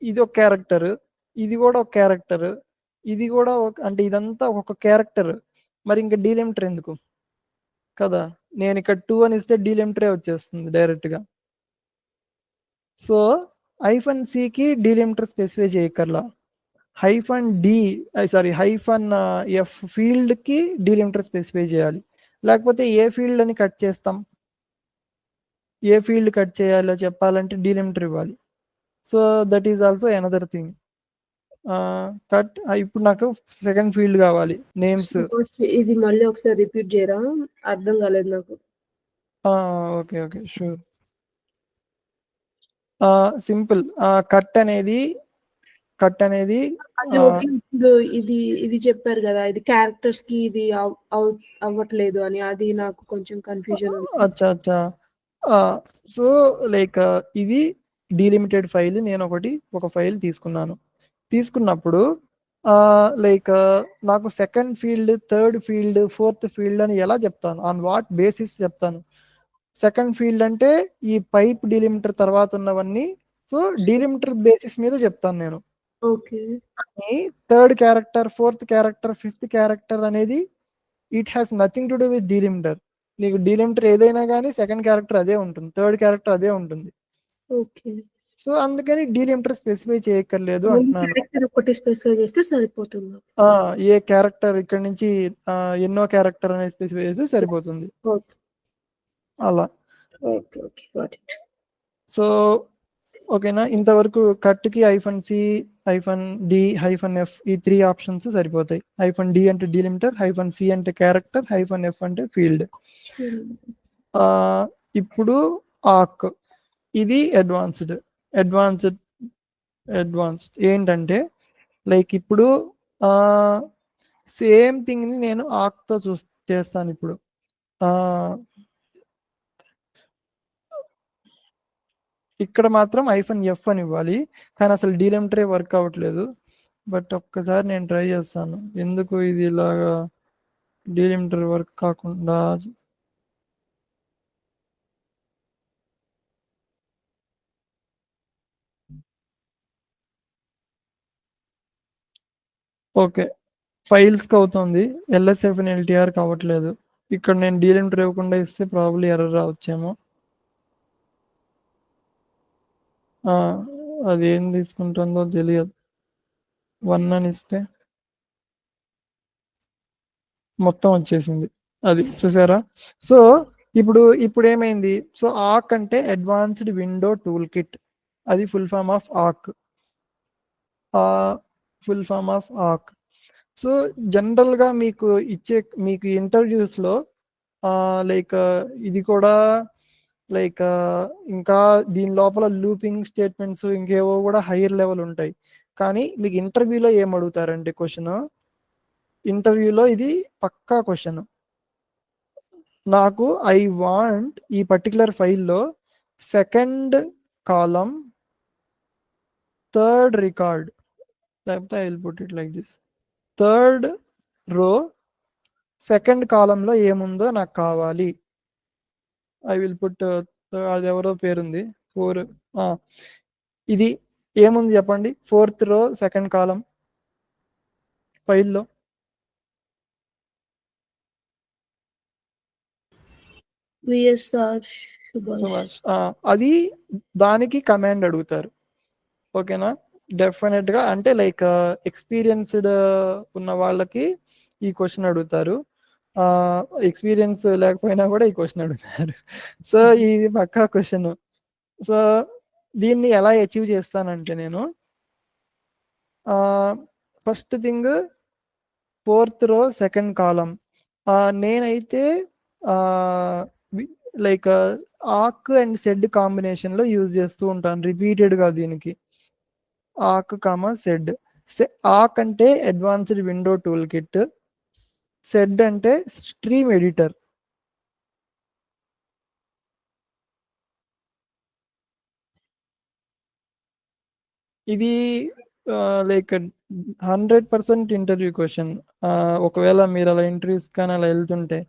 ఇది ఒక క్యారెక్టర్, ఇది కూడా ఒక క్యారెక్టర్, ఇది కూడా అంటే ఇదంతా ఒక క్యారెక్టర్, మరి ఇంకా డీలిమిటర్ ఎందుకు కదా. నేను ఇక్కడ 2 అని ఇస్తే డీలిమిటరే వచ్చేస్తుంది డైరెక్ట్ గా. సో హైఫన్ సికి డీలిమిటర్ స్పెసిఫై చేయక్కర్లా, hyphen D sorry hyphen F field కి డీలిమిటర్ స్పెసిఫై చేయాలి. లేకపోతే ఏ ఫీల్డ్ అని కట్ చేస్తాం, ఏ ఫీల్డ్ కట్ చేయాలో చెప్పాలంటే డీలిమిటర్ ఇవ్వాలి. So that is also another thing. Cut ఇప్పుడు నాకు సెకండ్ ఫీల్డ్ కావాలి, నేమ్స్. ఇది మళ్ళీ ఒకసారి రిపీట్ చేయరా, అర్థం కాలేదు నాకు. Okay okay sure. Simple. Cut అనేది అంటే ఓకే, ఇప్పుడు ఇది చెప్పారు కదా, ఇది క్యారెక్టర్స్ కి ఇది అవ్వట్లేదు అని, అది నాకు కొంచెం కన్ఫ్యూజన్. అచ్చా అచ్చా. సో లైక్ ఇది డీలిమిటెడ్ ఫైల్, నేను ఒక ఫైల్ తీసుకున్నప్పుడు లైక్ నాకు second field, third field, fourth field అని ఎలా చెప్తాను, ఆన్ వాట్ బేసిస్ చెప్తాను. సెకండ్ ఫీల్డ్ అంటే ఈ పైప్ డీలిమిటర్ తర్వాత ఉన్నవన్నీ, సో డీలిమిటర్ బేసిస్ మీద చెప్తాను నేను. Okay. Third character, fourth character, fifth character అనేది it has nothing to do with delimiter. నీకు డీలిమిటర్ ఏదైనా కానీ సెకండ్ క్యారెక్టర్ అదే ఉంటుంది, థర్డ్ క్యారెక్టర్ అదే ఉంటుంది. ఓకే. సో అందుకని డీలిమిటర్ స్పెసిఫై చేయక్కర్లేదు అంటున్నాను. ఒకటి స్పెసిఫై చేస్తే సరిపోతుంది. ఏ క్యారెక్టర్ ఇక్కడ నుంచి ఎన్నో క్యారెక్టర్ అనేది స్పెసిఫై చేస్తే సరిపోతుంది. అలా. సో ఓకేనా, ఇంతవరకు కట్ కి hyphen c, hyphen d, hyphen f ఈ 3 ఆప్షన్స్ సరిపోతాయి. హైఫన్ డి అంటే డీలిమిటర్, హైఫన్ సి అంటే క్యారెక్టర్, హైఫన్ ఎఫ్ అంటే ఫీల్డ్. ఇప్పుడు ఆక్, ఇది అడ్వాన్స్డ్ ఏంటంటే లైక్ ఇప్పుడు సేమ్ థింగ్ ని నేను ఆక్ తో చేస్తాను. ఇప్పుడు ఇక్కడ మాత్రం హైఫన్ ఎఫ్ అని ఇవ్వాలి, కానీ అసలు డీలిమిటరే వర్క్ అవ్వట్లేదు. బట్ ఒక్కసారి నేను ట్రై చేస్తాను, ఎందుకు ఇది ఇలాగా డీలిమిటర్ వర్క్ కాకుండా. ఓకే, ఫైల్స్కి అవుతుంది, ఎల్ఎస్ఎఫ్ అండ్ ఎల్టీఆర్ కావట్లేదు. ఇక్కడ నేను డీలిమిటర్ ఇవ్వకుండా ఇస్తే ప్రాబ్లీ ఎర్రర్ రావచ్చేమో. అది ఏం తీసుకుంటుందో తెలియదు. 1 అని ఇస్తే మొత్తం వచ్చేసింది, అది చూసారా. సో ఇప్పుడు ఏమైంది, సో ఆక్ అంటే అడ్వాన్స్డ్ విండో టూల్ కిట్, అది ఫుల్ ఫామ్ ఆఫ్ ఆక్. సో జనరల్గా మీకు ఇంటర్వ్యూస్లో లైక్ ఇది కూడా లైక్ ఇంకా దీని లోపల లూపింగ్ స్టేట్మెంట్స్ ఇంకేవో కూడా హైయర్ లెవెల్ ఉంటాయి. కానీ మీకు ఇంటర్వ్యూలో ఏం అడుగుతారంటే క్వశ్చన్, ఇంటర్వ్యూలో ఇది పక్కా క్వశ్చన్, నాకు ఐ వాంట్ ఈ పర్టికులర్ ఫైల్లో సెకండ్ కాలం, థర్డ్ రికార్డ్, లేకపోతే I will put it like this, third row second కాలంలో ఏముందో నాకు కావాలి. ఐ విల్ పుట్, అది ఎవరో పేరుంది 4, ఇది ఏముంది చెప్పండి, ఫోర్త్ రో సెకండ్ కాలం ఫైల్లో. అది దానికి కమాండ్ అడుగుతారు. ఓకేనా, డెఫినెట్ గా అంటే లైక్ ఎక్స్పీరియన్స్డ్ ఉన్న వాళ్ళకి ఈ క్వశ్చన్ అడుగుతారు, ఎక్స్పీరియన్స్ లేకపోయినా కూడా ఈ క్వశ్చన్ అడుగుతారు. సో ఇది పక్కా క్వశ్చన్. సో దీన్ని ఎలా అచీవ్ చేస్తానంటే నేను ఫస్ట్ థింగ్ ఫోర్త్ రో సెకండ్ కాలం, నేనైతే లైక్ ఆక్ అండ్ సెడ్ కాంబినేషన్ లో యూజ్ చేస్తూ ఉంటాను రిపీటెడ్ గా. దీనికి ఆక్ కామా సెడ్, ఆక్ అంటే advanced window tool kit, said అంటే స్ట్రీమ్ ఎడిటర్. ఇది లైక్ 100% ఇంటర్వ్యూ క్వశ్చన్. ఒకవేళ మీరు అలా ఇంటర్వ్యూస్ కానీ అలా వెళ్తుంటే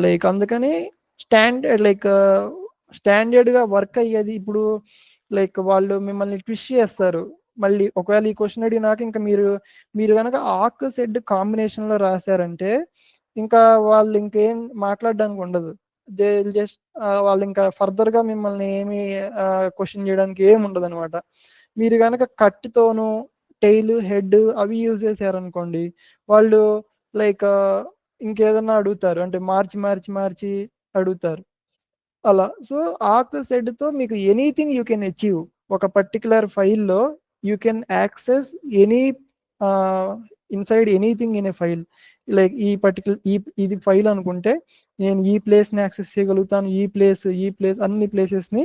లైక్ అందుకని స్టాండర్డ్ గా వర్క్ అయ్యేది. ఇప్పుడు లైక్ వాళ్ళు మిమ్మల్ని ట్విస్ట్ చేస్తారు, మళ్ళీ ఒకవేళ ఈ క్వశ్చన్ అడిగినాక ఇంకా మీరు కనుక ఆక్ సెడ్ కాంబినేషన్లో రాశారంటే ఇంకా వాళ్ళు ఇంకేం మాట్లాడడానికి ఉండదు. దే జస్ట్ వాళ్ళు ఇంకా ఫర్దర్గా మిమ్మల్ని ఏమి క్వశ్చన్ చేయడానికి ఏమి ఉండదు అనమాట. మీరు కనుక కట్తోను టైల్ హెడ్ అవి యూజ్ చేశారనుకోండి, వాళ్ళు లైక్ ఇంకేదన్నా అడుగుతారు, అంటే మార్చి అడుగుతారు అలా. సో ఆక్ సెడ్తో మీకు ఎనీథింగ్ యూ కెన్ అచీవ్. ఒక పర్టికులర్ ఫైల్లో you can access any inside anything in a file. Like ఈ పర్టికులర్ ఇది ఫైల్ అనుకుంటే నేను ఈ ప్లేస్ని యాక్సెస్ చేయగలుగుతాను, ఈ ప్లేస్ అన్ని ప్లేసెస్ని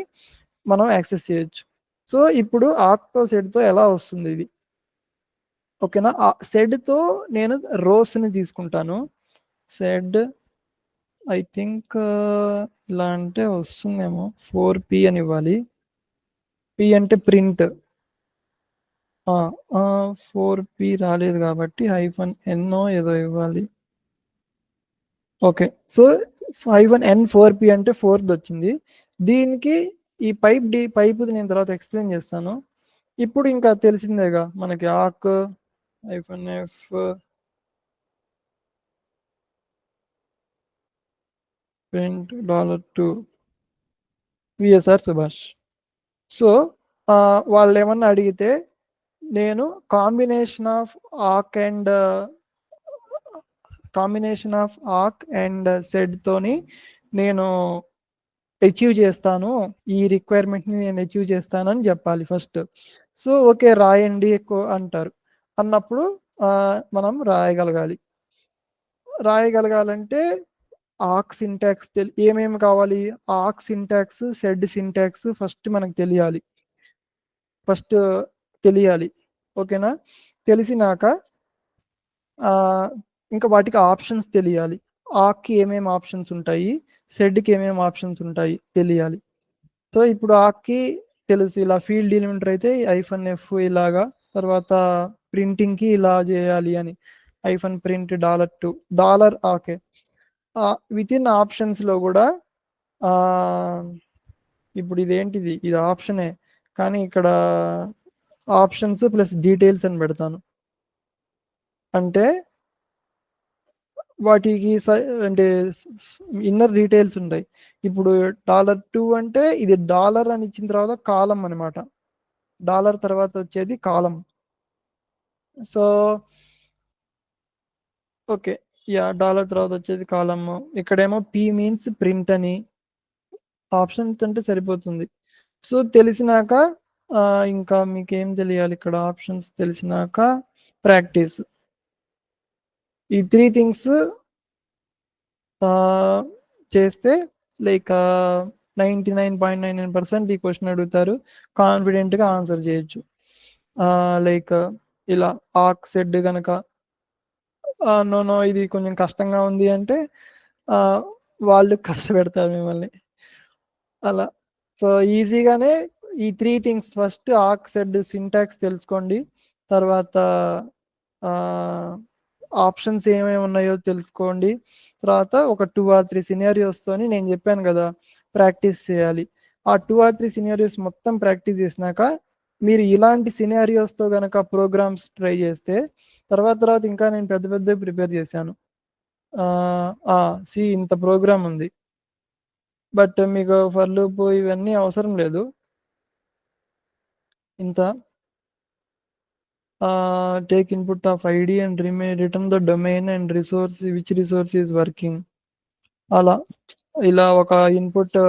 మనం యాక్సెస్ చేయొచ్చు. సో ఇప్పుడు ఆక్తో సెడ్తో ఎలా వస్తుంది ఇది, ఓకేనా. సెడ్తో నేను రోస్ని తీసుకుంటాను. సెడ్ ఐ థింక్ ఇలా అంటే వస్తుందేమో, 4p అని ఇవ్వాలి. p అంటే ప్రింట్, 4p రాలేదు కాబట్టి -n ఏదో ఇవ్వాలి. ఓకే, సో -n4p అంటే 4th వచ్చింది. దీనికి ఈ పైపుది నేను తర్వాత ఎక్స్ప్లెయిన్ చేస్తాను. ఇప్పుడు ఇంకా తెలిసిందేగా మనకి ఆక్ -f print $2 VSR Subhash. So వాళ్ళు ఏమన్నా అడిగితే నేను కాంబినేషన్ ఆఫ్ ఆక్ అండ్ సెడ్ తోని నేను అచీవ్ చేస్తాను, ఈ రిక్వైర్మెంట్ని నేను అచీవ్ చేస్తాను అని చెప్పాలి ఫస్ట్. సో ఓకే రాయండి ఎక్కువ అంటారు అన్నప్పుడు మనం రాయగలగాలంటే ఆక్ సింటాక్స్ ఏమేమి కావాలి, ఆక్ సింటాక్స్ సెడ్ సింటాక్స్ ఫస్ట్ మనకు తెలియాలి. ఓకేనా, తెలిసినాక ఇంకా వాటికి ఆప్షన్స్ తెలియాలి. ఆక్కి ఏమేమి ఆప్షన్స్ ఉంటాయి, సెడ్కి ఏమేమి ఆప్షన్స్ ఉంటాయి తెలియాలి. సో ఇప్పుడు ఆక్కి తెలుసు, ఇలా ఫీల్డ్ ఎలిమెంటర్ అయితే -f ఇలాగా, తర్వాత ప్రింటింగ్కి ఇలా చేయాలి అని -print $2 ఓకే. విత్ ఇన్ ఆప్షన్స్లో కూడా ఇప్పుడు ఇదేంటిది, ఇది ఆప్షనే కానీ ఇక్కడ ఆప్షన్స్ ప్లస్ డీటెయిల్స్ అని పెడతాను. అంటే వాటికి అంటే ఇన్నర్ డీటెయిల్స్ ఉంటాయి. ఇప్పుడు $2 అంటే ఇది డాలర్ అని ఇచ్చిన తర్వాత కాలం అనమాట, డాలర్ తర్వాత వచ్చేది కాలం. సో ఓకే యా, $, తర్వాత వచ్చేది కాలమ్. ఇక్కడేమో p మీన్స్ ప్రింట్ అని, ఆప్షన్స్ అంటే సరిపోతుంది. సో తెలిసినాక ఇంకా మీకు ఏం తెలియాలి, ఇక్కడ ఆప్షన్స్ తెలిసినాక ప్రాక్టీస్, ఈ 3 థింగ్స్ చేస్తే లైక్ 99.99% ఈ క్వశ్చన్ అడుగుతారు, కాన్ఫిడెంట్గా ఆన్సర్ చేయొచ్చు. లైక్ ఇలా ఆక్ సెడ్ కనుక నో ఇది కొంచెం కష్టంగా ఉంది అంటే వాళ్ళు కష్టపెడతారు మిమ్మల్ని అలా. సో ఈజీగానే ఈ 3 థింగ్స్, ఫస్ట్ ఆక్ సెడ్ సింటాక్స్ తెలుసుకోండి, తర్వాత ఆప్షన్స్ ఏమేమి ఉన్నాయో తెలుసుకోండి, తర్వాత ఒక 2 or 3 సినారియోస్తోని నేను చెప్పాను కదా ప్రాక్టీస్ చేయాలి. ఆ 2 or 3 సినారియోస్ మొత్తం ప్రాక్టీస్ చేసినాక మీరు ఇలాంటి సినారియోస్తో కనుక ప్రోగ్రామ్స్ ట్రై చేస్తే తర్వాత ఇంకా నేను పెద్ద ప్రిపేర్ చేశాను. ఇంత ప్రోగ్రామ్ ఉంది, బట్ మీకు ఫర్ లూప్ ఇవన్నీ అవసరం లేదు. ఇంత take input of ID and return the domain and which resource is working. అలా ఇలా ఒక ఇన్పుట్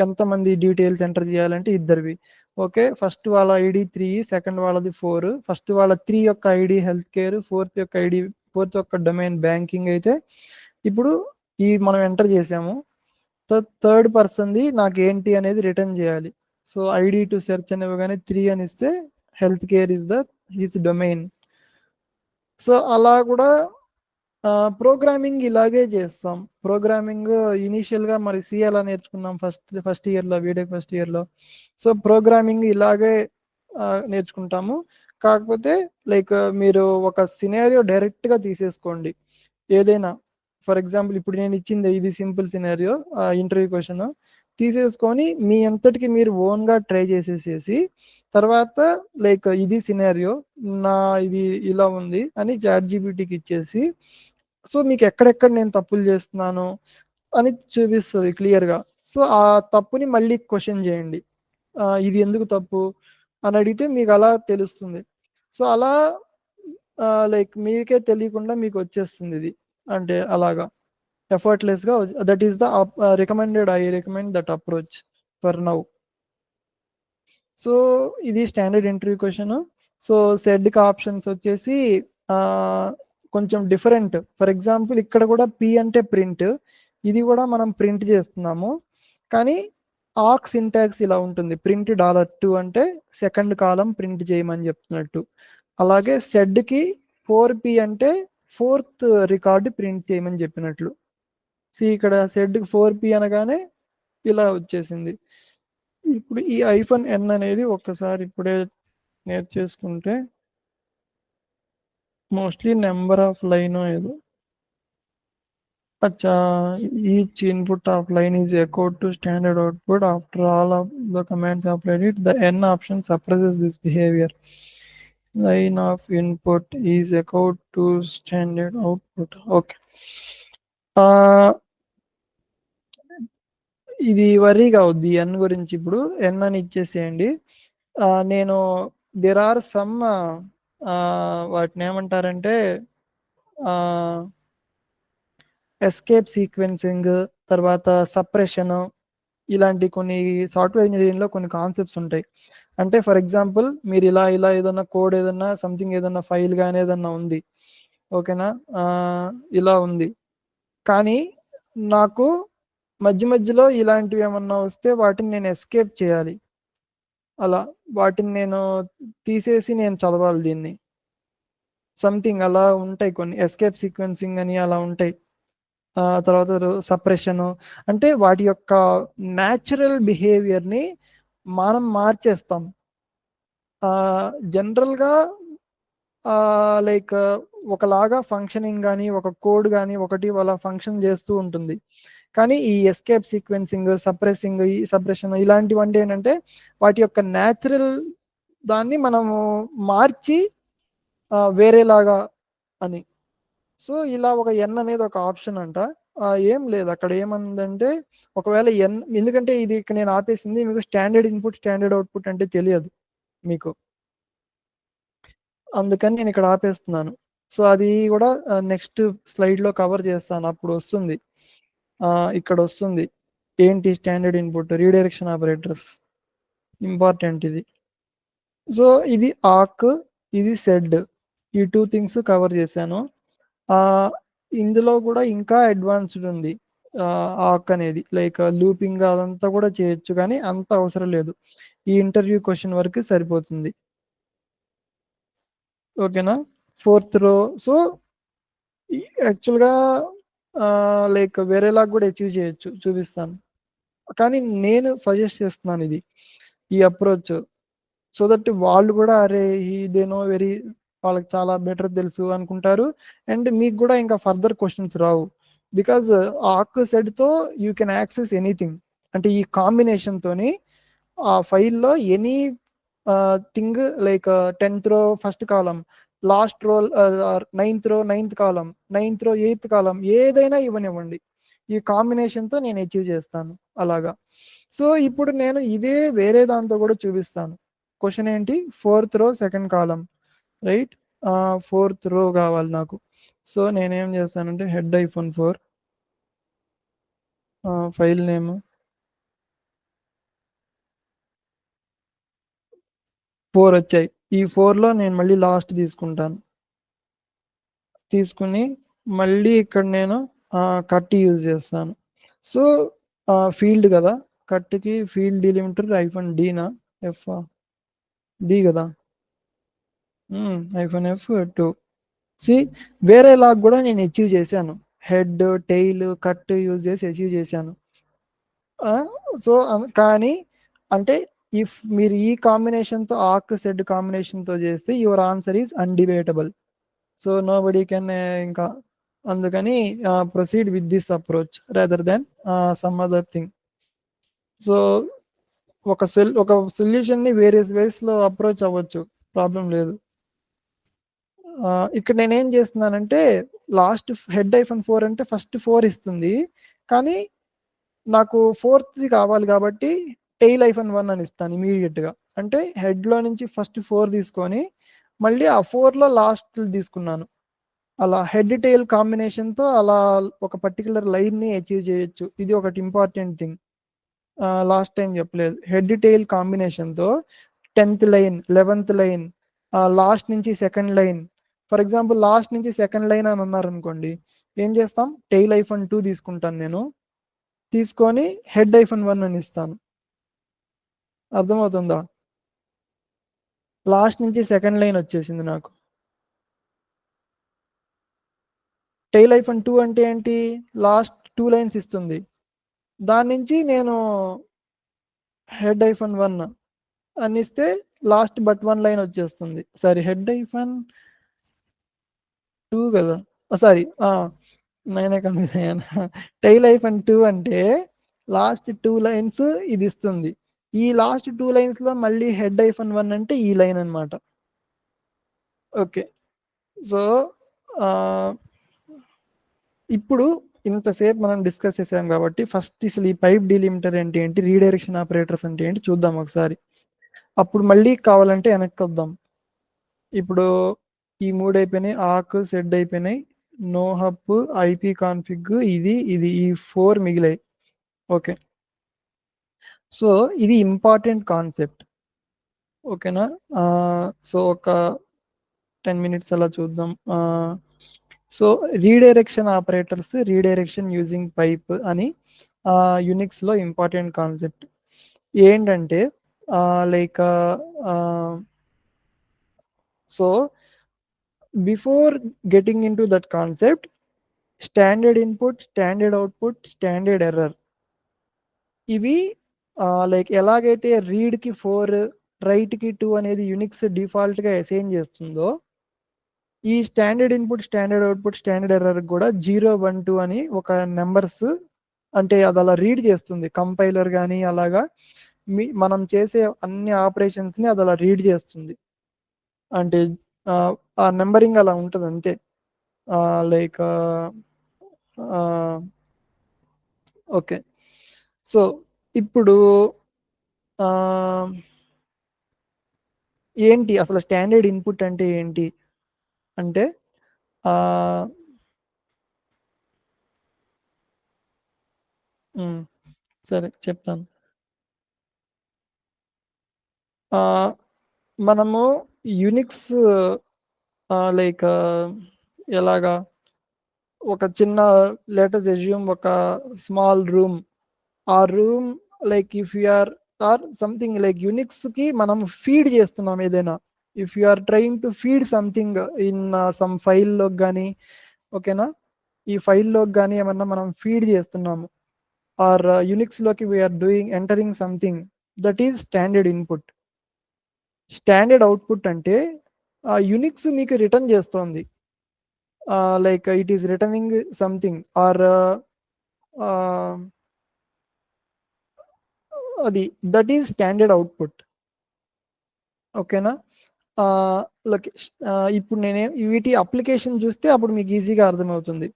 ఎంతమంది డీటెయిల్స్ ఎంటర్ చేయాలంటే ఇద్దరివి. ఓకే, ఫస్ట్ వాళ్ళ ఐడి 3, సెకండ్ వాళ్ళది 4. ఫస్ట్ వాళ్ళ 3 యొక్క ఐడి హెల్త్ కేర్, 4th యొక్క డొమైన్ బ్యాంకింగ్ అయితే ఇప్పుడు మనం ఎంటర్ చేసాము. థర్డ్ పర్సన్ది నాకు ఏంటి అనేది రిటర్న్ చేయాలి. సో ఐడి టు సెర్చ్ అని ఇవ్వగానే 3 అని ఇస్తే health care is domain. So అలా కూడా ప్రోగ్రామింగ్ ఇలాగే చేస్తాం. ప్రోగ్రామింగ్ ఇనీషియల్గా మరి సి ఎలా నేర్చుకున్నాం ఫస్ట్ ఇయర్లో, బీటెక్ ఫస్ట్ ఇయర్లో. సో ప్రోగ్రామింగ్ ఇలాగే నేర్చుకుంటాము. కాకపోతే లైక్ మీరు ఒక సినారియో డైరెక్ట్గా తీసేసుకోండి ఏదైనా. ఫర్ ఎగ్జాంపుల్ ఇప్పుడు నేను ఇచ్చింది ఇది సింపుల్ సినారియో, ఇంటర్వ్యూ క్వశ్చన్ తీసేసుకొని మీ అంతటికి మీరు ఓన్గా ట్రై చేసేసేసి తర్వాత లైక్ ఇది సినారియో నా ఇది ఇలా ఉంది అని చాట్ జీపీటీకి ఇచ్చేసి సో మీకు ఎక్కడెక్కడ నేను తప్పులు చేస్తున్నాను అని చూపిస్తుంది క్లియర్గా. సో ఆ తప్పుని మళ్ళీ క్వశ్చన్ చేయండి, ఇది ఎందుకు తప్పు అని అడిగితే మీకు అలా తెలుస్తుంది. సో అలా లైక్ మీకే తెలియకుండా మీకు వచ్చేస్తుంది ఇది, అంటే అలాగా ఎఫర్ట్లెస్గా. That is the recommended, I recommend that approach for now. So ఇది స్టాండర్డ్ ఇంటర్వ్యూ క్వశ్చన్. సో సెడ్కి ఆప్షన్స్ వచ్చేసి కొంచెం డిఫరెంట్. ఫర్ ఎగ్జాంపుల్ ఇక్కడ కూడా పి అంటే ప్రింట్, ఇది కూడా మనం ప్రింట్ చేస్తున్నాము, కానీ ఆక్ సింటాక్స్ ఇలా ఉంటుంది. ప్రింట్ $2 అంటే సెకండ్ కాలం ప్రింట్ చేయమని చెప్తున్నట్టు. అలాగే సెడ్కి 4p అంటే ఫోర్త్ రికార్డు ప్రింట్ చేయమని చెప్పినట్లు. సో ఇక్కడ సెడ్కి 4p అనగానే ఇలా వచ్చేసింది. ఇప్పుడు ఈ -n అనేది ఒక్కసారి ఇప్పుడే నేర్చేసుకుంటే మోస్ట్లీ నెంబర్ ఆఫ్ లైన్ ఏదో. అచ్చా, each input of line is echoed to standard output after all of the commands applied it. The n option suppresses this behavior. Line of input is echoed to standard output. Okay. ఇది వరీగా అవుద్ది n గురించి. ఇప్పుడు n అని ఇచ్చేసేయండి. నేను there are some వాటిని ఏమంటారంటే escape sequencing, తర్వాత సప్రెషన్, ఇలాంటి కొన్ని సాఫ్ట్వేర్ ఇంజనీరింగ్లో కొన్ని కాన్సెప్ట్స్ ఉంటాయి. అంటే ఫర్ ఎగ్జాంపుల్ మీరు ఇలా ఇలా ఏదన్నా కోడ్ ఏదన్నా సంథింగ్ ఏదన్నా ఫైల్ కానీ ఏదన్నా ఉంది, ఓకేనా, ఇలా ఉంది, కానీ నాకు మధ్య మధ్యలో ఇలాంటివి ఏమన్నా వస్తే వాటిని నేను ఎస్కేప్ చేయాలి. అలా వాటిని నేను తీసేసి నేను చదవాలి దీన్ని. సంథింగ్ అలా ఉంటాయి కొన్ని, ఎస్కేప్ సీక్వెన్సింగ్ అని అలా ఉంటాయి. తర్వాత సప్రెషను, అంటే వాటి యొక్క న్యాచురల్ బిహేవియర్ని మనం మార్చేస్తాం. జనరల్గా లైక్ ఒకలాగా ఫంక్షనింగ్ కానీ ఒక కోడ్ కానీ ఒకటి అలా ఫంక్షన్ చేస్తూ ఉంటుంది. కానీ ఈ ఎస్కేప్ సీక్వెన్సింగ్, సప్రెషన్ ఇలాంటివంటి ఏంటంటే వాటి యొక్క న్యాచురల్ దాన్ని మనము మార్చి వేరేలాగా అని. సో ఇలా ఒక n అనేది ఒక ఆప్షన్ అంట. ఏం లేదు అక్కడ, ఏమందంటే ఒకవేళ n, ఎందుకంటే ఇది ఇక్కడ నేను ఆపేసింది మీకు స్టాండర్డ్ ఇన్పుట్ స్టాండర్డ్ అవుట్పుట్ అంటే తెలియదు మీకు, అందుకని నేను ఇక్కడ ఆపేస్తున్నాను. సో అది కూడా నెక్స్ట్ స్లైడ్లో కవర్ చేస్తాను, అప్పుడు వస్తుంది. ఇక్కడ వస్తుంది ఏంటి standard input, redirection operators important ఇది. సో ఇది ఆక్, ఇది సెడ్, ఈ 2 థింగ్స్ కవర్ చేశాను. ఇందులో కూడా ఇంకా అడ్వాన్స్డ్ ఉంది ఆక్ అనేది, లైక్ లూపింగ్ అదంతా కూడా చేయొచ్చు, కానీ అంత అవసరం లేదు, ఈ ఇంటర్వ్యూ క్వశ్చన్ వరకు సరిపోతుంది. ఓకేనా, 4th రో. సో యాక్చువల్గా లైక్ వేరేలాగా కూడా అచీవ్ చేయొచ్చు, చూపిస్తాను, కానీ నేను సజెస్ట్ చేస్తున్నాను ఇది, ఈ అప్రోచ్. సో దట్ వాళ్ళు కూడా అరే దే నో వెరీ, వాళ్ళకి చాలా బెటర్ తెలుసు అనుకుంటారు, అండ్ మీకు కూడా ఇంకా ఫర్దర్ క్వశ్చన్స్ రావు. బికాజ్ ఆక్ సెడ్తో యూ కెన్ యాక్సెస్ ఎనీథింగ్, అంటే ఈ కాంబినేషన్తోని ఆ ఫైల్లో ఎనీ థింగ్, లైక్ 10th రో ఫస్ట్ కాలం, లాస్ట్ రో 9th రో 9th కాలం, 9th రో 8th కాలం, ఏదైనా ఇవ్వనివ్వండి, ఈ కాంబినేషన్తో నేను అచీవ్ చేస్తాను అలాగా. సో ఇప్పుడు నేను ఇదే వేరే దాంతో కూడా చూపిస్తాను. క్వశ్చన్ ఏంటి, 4th రో సెకండ్ కాలం, రైట్, 4th రో కావాలి నాకు. సో నేనేం చేస్తానంటే హెడ్ -4, ఫైల్ నేమ్ 4 వచ్చాయి. ఈ 4లో నేను మళ్ళీ లాస్ట్ తీసుకుంటాను, తీసుకుని మళ్ళీ ఇక్కడ నేను కట్ యూజ్ చేస్తాను. సో ఫీల్డ్ కదా, కట్కి field delimiter -d F D కదా, -f2. సి వేరే లాగ్ కూడా నేను అచీవ్ చేశాను, హెడ్ టెయిల్ కట్ యూజ్ చేసి అచీవ్ చేశాను. సో కానీ అంటే ఇఫ్ మీరు ఈ కాంబినేషన్తో ఆక్ సెడ్ కాంబినేషన్తో చేస్తే your answer is undebatable. So nobody can, ఇంకా అందుకని proceed with this approach rather than some other thing. So ఒక సొల్యూషన్ని వేరియస్ వేస్లో అప్రోచ్ అవ్వచ్చు, ప్రాబ్లం లేదు. ఇక్కడ నేనేం చేస్తున్నానంటే లాస్ట్ హెడ్ -4 అంటే ఫస్ట్ 4 ఇస్తుంది, కానీ నాకు ఫోర్త్ది కావాలి కాబట్టి టెయిల్ -1 అని ఇస్తాను ఇమీడియట్గా. అంటే హెడ్లో నుంచి ఫస్ట్ 4 తీసుకొని మళ్ళీ ఆ 4లో లాస్ట్ తీసుకున్నాను. అలా హెడ్ టెయిల్ కాంబినేషన్తో అలా ఒక పర్టికులర్ లైన్ని అచీవ్ చేయొచ్చు. ఇది ఒకటి ఇంపార్టెంట్ థింగ్, లాస్ట్ టైం చెప్పలేదు. హెడ్ టెయిల్ కాంబినేషన్తో 10th line, 11th line, last నుంచి second line. For example last నుంచి సెకండ్ లైన్ అని అన్నారనుకోండి, ఏం చేస్తాం, టెయిల్ -2 తీసుకుంటాను నేను, తీసుకొని హెడ్ -1 అని ఇస్తాను. అర్థమవుతుందా? లాస్ట్ నుంచి సెకండ్ లైన్ వచ్చేసింది నాకు. టెయిల్ -2 అంటే ఏంటి, లాస్ట్ 2 లైన్స్ ఇస్తుంది, దాని నుంచి నేను హెడ్ -1 అని ఇస్తే లాస్ట్ బట్ 1 లైన్ వచ్చేస్తుంది. సారీ, హెడ్ -2 కదా, సారీ, నేనే కన్ఫ్యూజ్ అయ్యాను. టెయిల్ -2 అంటే లాస్ట్ 2 లైన్స్ ఇది ఇస్తుంది. ఈ లాస్ట్ 2 లైన్స్లో మళ్ళీ హెడ్ -1 అంటే ఈ లైన్ అనమాట. ఓకే, సో ఇప్పుడు ఇంతసేపు మనం డిస్కస్ చేసాం కాబట్టి ఫస్ట్ అసలు ఈ పైప్ డీలిమిటర్ అంటే ఏంటి, రీడైరెక్షన్ ఆపరేటర్స్ అంటే ఏంటి చూద్దాం ఒకసారి. అప్పుడు మళ్ళీ కావాలంటే వెనక్కి వద్దాం. ఇప్పుడు ఈ 3 అయిపోయినాయి, ఆక్ సెడ్ అయిపోయినాయి, నో హప్, ఐపీ కాన్ఫిగ్, ఇది ఈ 4 మిగిలాయి. ఓకే, సో ఇది ఇంపార్టెంట్ కాన్సెప్ట్. ఓకేనా? సో ఒక 10 మినిట్స్ అలా చూద్దాం. So redirection operators, redirection using pipe అని యునిక్స్లో ఇంపార్టెంట్ కాన్సెప్ట్. ఏంటంటే like so before getting in to that concept, standard input, standard output, standard error, ఇవి లైక్ ఎలాగైతే రీడ్కి 4, రైట్కి 2 అనేది యునిక్స్ డిఫాల్ట్గా అసైన్ చేస్తుందో, ఈ standard input, standard output, standard error కూడా 0, 1, 2 అని ఒక నెంబర్స్, అంటే అది అలా రీడ్ చేస్తుంది. కంపైలర్ కానీ అలాగా మనం చేసే అన్ని ఆపరేషన్స్ని అది అలా రీడ్ చేస్తుంది. అంటే ఆ నెంబరింగ్ అలా ఉంటుంది అంతే. లైక్ ఓకే, సో ఇప్పుడు ఏంటి అసలు స్టాండర్డ్ ఇన్పుట్ అంటే ఏంటి అంటే, సరే చెప్తాను. మనము యునిక్స్ లైక్ ఎలాగా, ఒక చిన్న లెటర్స్ అజ్యూమ్ ఒక స్మాల్ రూమ్, ఆ room like if you are are something like యునిక్స్కి మనం ఫీడ్ చేస్తున్నాం ఏదైనా. If you are trying to feed something in some ఫైల్లోకి కానీ, ఓకేనా, ఈ ఫైల్లోకి కానీ ఏమన్నా మనం ఫీడ్ చేస్తున్నాము, ఆర్ యునిక్స్లోకి we are doing entering something, that is standard input. Standard output అంటే యునిక్స్ మీకు రిటర్న్ చేస్తోంది, like it is returning something, or అది దట్ ఈజ్ స్టాండర్డ్ అవుట్పుట్. ఓకేనా? ఇప్పుడు నేనే వీటి అప్లికేషన్ చూస్తే అప్పుడు మీకు ఈజీగా అర్థమవుతుంది.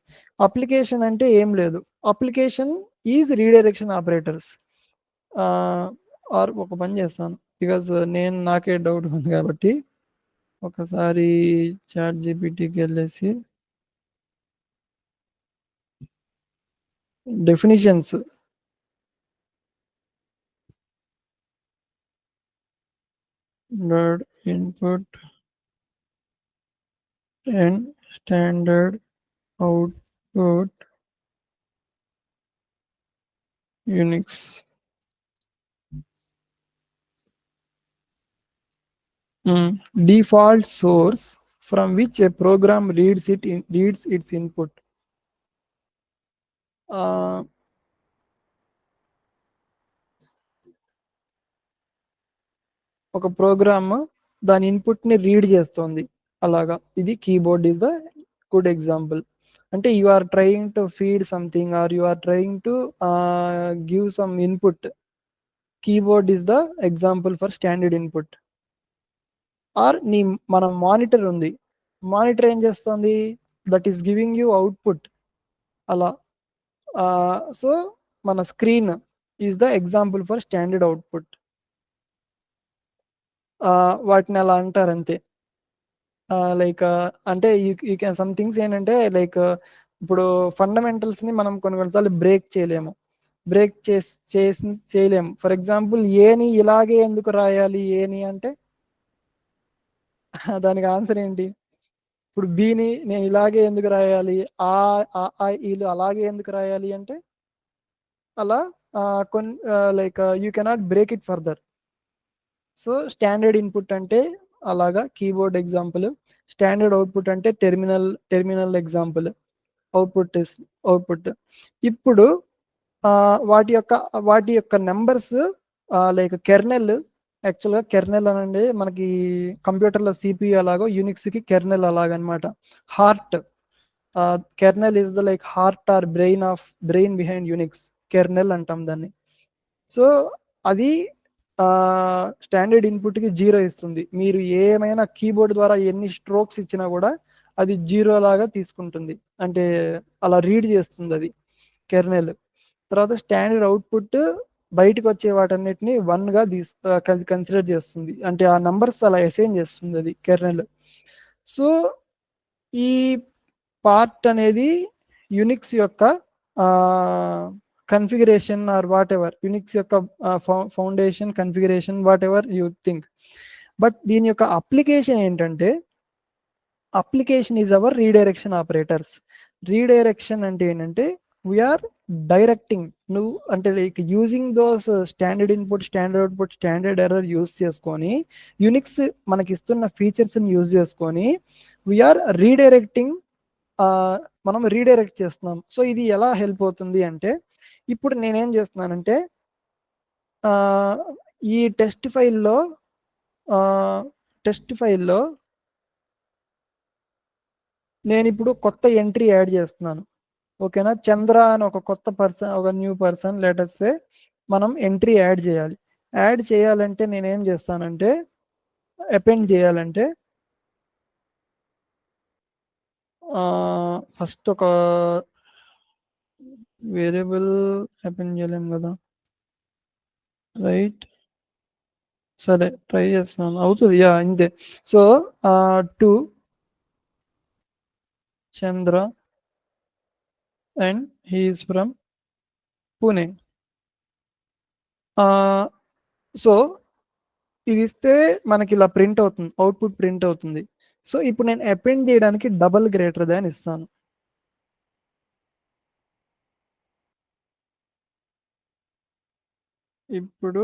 అప్లికేషన్ అంటే ఏం లేదు, application is redirection operators. Or ఒక పని చేస్తాను, బికాజ్ నాకే డౌట్ ఉంది కాబట్టి ఒకసారి చాట్ జీపీటీకి వెళ్ళేసి definitions, input and standard output Unix. Default source from which a program reads its input. ఒక ప్రోగ్రామ్ దాని ఇన్పుట్ని రీడ్ చేస్తుంది అలాగా. ఇది keyboard is the good example. అంటే you are trying to feed something, or you are trying to give some input. Keyboard is the example for standard input. Or మన monitor ఉంది, monitor ఏం చేస్తుంది, that is giving you output అలా. So మన screen is the example for standard output. వాటిని అలా అంటారు అంతే. లైక్ అంటే యూ క్యాన్ సమ్ థింగ్స్ ఏంటంటే లైక్ ఇప్పుడు ఫండమెంటల్స్ని మనం కొన్ని కొన్నిసార్లు బ్రేక్ చేయలేము, బ్రేక్ చేయలేము. ఫర్ ఎగ్జాంపుల్ ఏని ఇలాగే ఎందుకు రాయాలి ఏని అంటే దానికి ఆన్సర్ ఏంటి? ఇప్పుడు బీని నేను ఇలాగే ఎందుకు రాయాలి, ఈలు అలాగే ఎందుకు రాయాలి అంటే అలా కొన్ని like you cannot break it further. So standard input అంటే అలాగా కీబోర్డ్ ఎగ్జాంపుల్, స్టాండర్డ్ అవుట్పుట్ అంటే టెర్మినల్ ఎగ్జాంపుల్, అవుట్పుట్. ఇప్పుడు వాటి యొక్క నెంబర్స్ లైక్ కెర్నెల్, యాక్చువల్గా కెర్నెల్ అనండి మనకి కంప్యూటర్లో సిపియు అలాగో యూనిక్స్కి కెర్నెల్ అలాగనమాట. Heart, kernel is the like heart or brain behind Unix, kernel అంటాం దాన్ని. సో అది స్టాండర్డ్ ఇన్పుట్కి 0 ఇస్తుంది. మీరు ఏమైనా కీబోర్డ్ ద్వారా ఎన్ని స్ట్రోక్స్ ఇచ్చినా కూడా అది 0 లాగా తీసుకుంటుంది, అంటే అలా రీడ్ చేస్తుంది అది కెర్నెల్. తర్వాత స్టాండర్డ్ అవుట్పుట్ బయటకు వచ్చే వాటన్నిటిని 1గా కన్సిడర్ చేస్తుంది, అంటే ఆ నంబర్స్ అలా అసైన్ చేస్తుంది అది కెర్నెల్. సో ఈ పార్ట్ అనేది యునిక్స్ యొక్క configuration or whatever, Unix యొక్క foundation configuration whatever you think. But దీని యొక్క అప్లికేషన్ ఏంటంటే, application is our redirection operators. Redirection అంటే ఏంటంటే వీఆర్ డైరెక్టింగ్, నువ్వు అంటే like using those standard input, standard output, standard error use చేసుకొని Unix మనకి ఇస్తున్న ఫీచర్స్ని యూజ్ చేసుకొని వీఆర్ రీడైరెక్టింగ్, మనం రీడైరెక్ట్ చేస్తున్నాం. సో ఇది ఎలా హెల్ప్ అవుతుంది అంటే, ఇప్పుడు నేనేం చేస్తున్నానంటే ఈ టెస్ట్ ఫైల్లో నేను ఇప్పుడు కొత్త ఎంట్రీ యాడ్ చేస్తున్నాను. ఓకేనా, చంద్ర అని ఒక కొత్త పర్సన్, ఒక న్యూ పర్సన్ లెటర్సే మనం ఎంట్రీ యాడ్ చేయాలి. యాడ్ చేయాలంటే నేనేం చేస్తానంటే, అపెండ్ చేయాలంటే ఫస్ట్ ఒక వేరియబుల్ అపెండ్ చేయలేం కదా, రైట్? సరే ట్రై చేస్తున్నాను, అవుతుంది యా అంతే. So to Chandra and he is from Pune. So ఇది ఇస్తే మనకి ఇలా ప్రింట్ అవుతుంది, అవుట్పుట్ ప్రింట్ అవుతుంది. సో ఇప్పుడు నేను అపెండ్ చేయడానికి డబల్ గ్రేటర్ దాన్ ఇస్తాను. ఇప్పుడు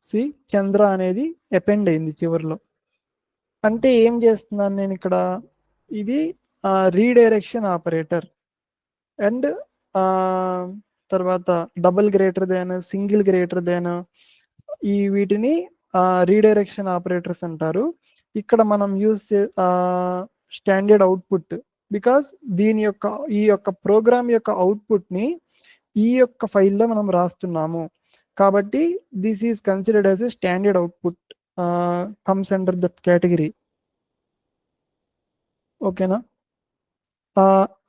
సి చంద్ర అనేది అపెండ్ అయింది చివరిలో. అంటే ఏం చేస్తున్నాను నేను ఇక్కడ, ఇది రీడైరెక్షన్ ఆపరేటర్. అండ్ తర్వాత double greater than, single greater than, వీటిని రీడైరెక్షన్ ఆపరేటర్స్ అంటారు. ఇక్కడ మనం యూజ్ స్టాండర్డ్ అవుట్పుట్, బికాస్ ఈ యొక్క ప్రోగ్రామ్ యొక్క అవుట్పుట్ని ఈ యొక్క ఫైల్లో మనం రాస్తున్నాము కాబట్టి this is considered as a standard output, comes under that category. ఓకేనా?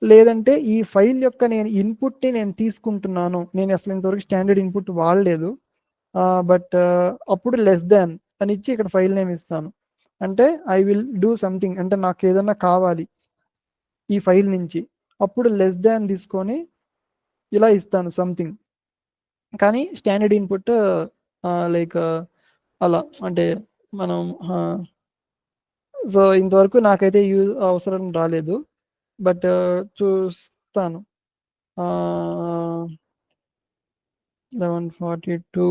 లేదంటే ఈ ఫైల్ యొక్క నేను ఇన్పుట్ని నేను తీసుకుంటున్నాను, నేను అసలు ఇంతవరకు స్టాండర్డ్ ఇన్పుట్ వాడలేదు, బట్ అప్పుడు లెస్ దాన్ అని ఇచ్చి ఇక్కడ ఫైల్ నేమ్ ఇస్తాను. అంటే ఐ విల్ డూ సంథింగ్, అంటే నాకు ఏదన్నా కావాలి ఈ ఫైల్ నుంచి, అప్పుడు లెస్ దాన్ తీసుకొని ఇలా ఇస్తాను సంథింగ్. కానీ స్టాండర్డ్ ఇన్పుట్ లైక్ అలా అంటే మనం సో ఇంతవరకు నాకైతే అవసరం రాలేదు, బట్ చూస్తాను. 1142.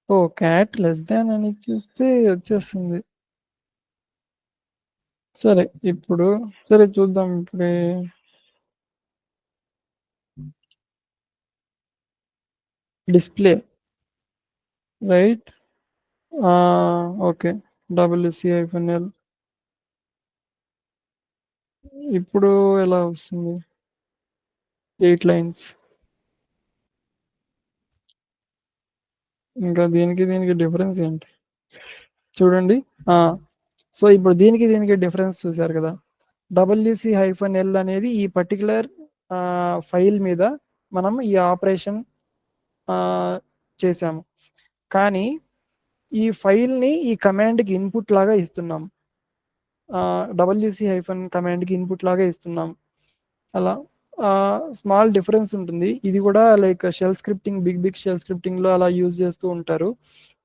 ఓ క్యాట్ లెస్ దాన్ అని చూస్తే వచ్చేస్తుంది. సరే ఇప్పుడు సరే చూద్దాం. ఇప్పుడే డిస్ప్లే రైట్, ఓకే, WC-L. ఇప్పుడు ఎలా వస్తుంది? 8 లైన్స్. ఇంకా దీనికి డిఫరెన్స్ ఏంటి చూడండి. సో ఇప్పుడు దీనికి డిఫరెన్స్ చూసారు కదా. WC-L అనేది ఈ పర్టికులర్ ఫైల్ మీద మనం ఈ ఆపరేషన్ చేసాము, కానీ ఈ ఫైల్ని ఈ కమాండ్కి ఇన్పుట్ లాగా ఇస్తున్నాం. WC- కమాండ్కి ఇన్పుట్ లాగా ఇస్తున్నాం. అలా స్మాల్ డిఫరెన్స్ ఉంటుంది. ఇది కూడా like shell scripting, big shell స్క్రిప్టింగ్లో అలా యూజ్ చేస్తూ ఉంటారు.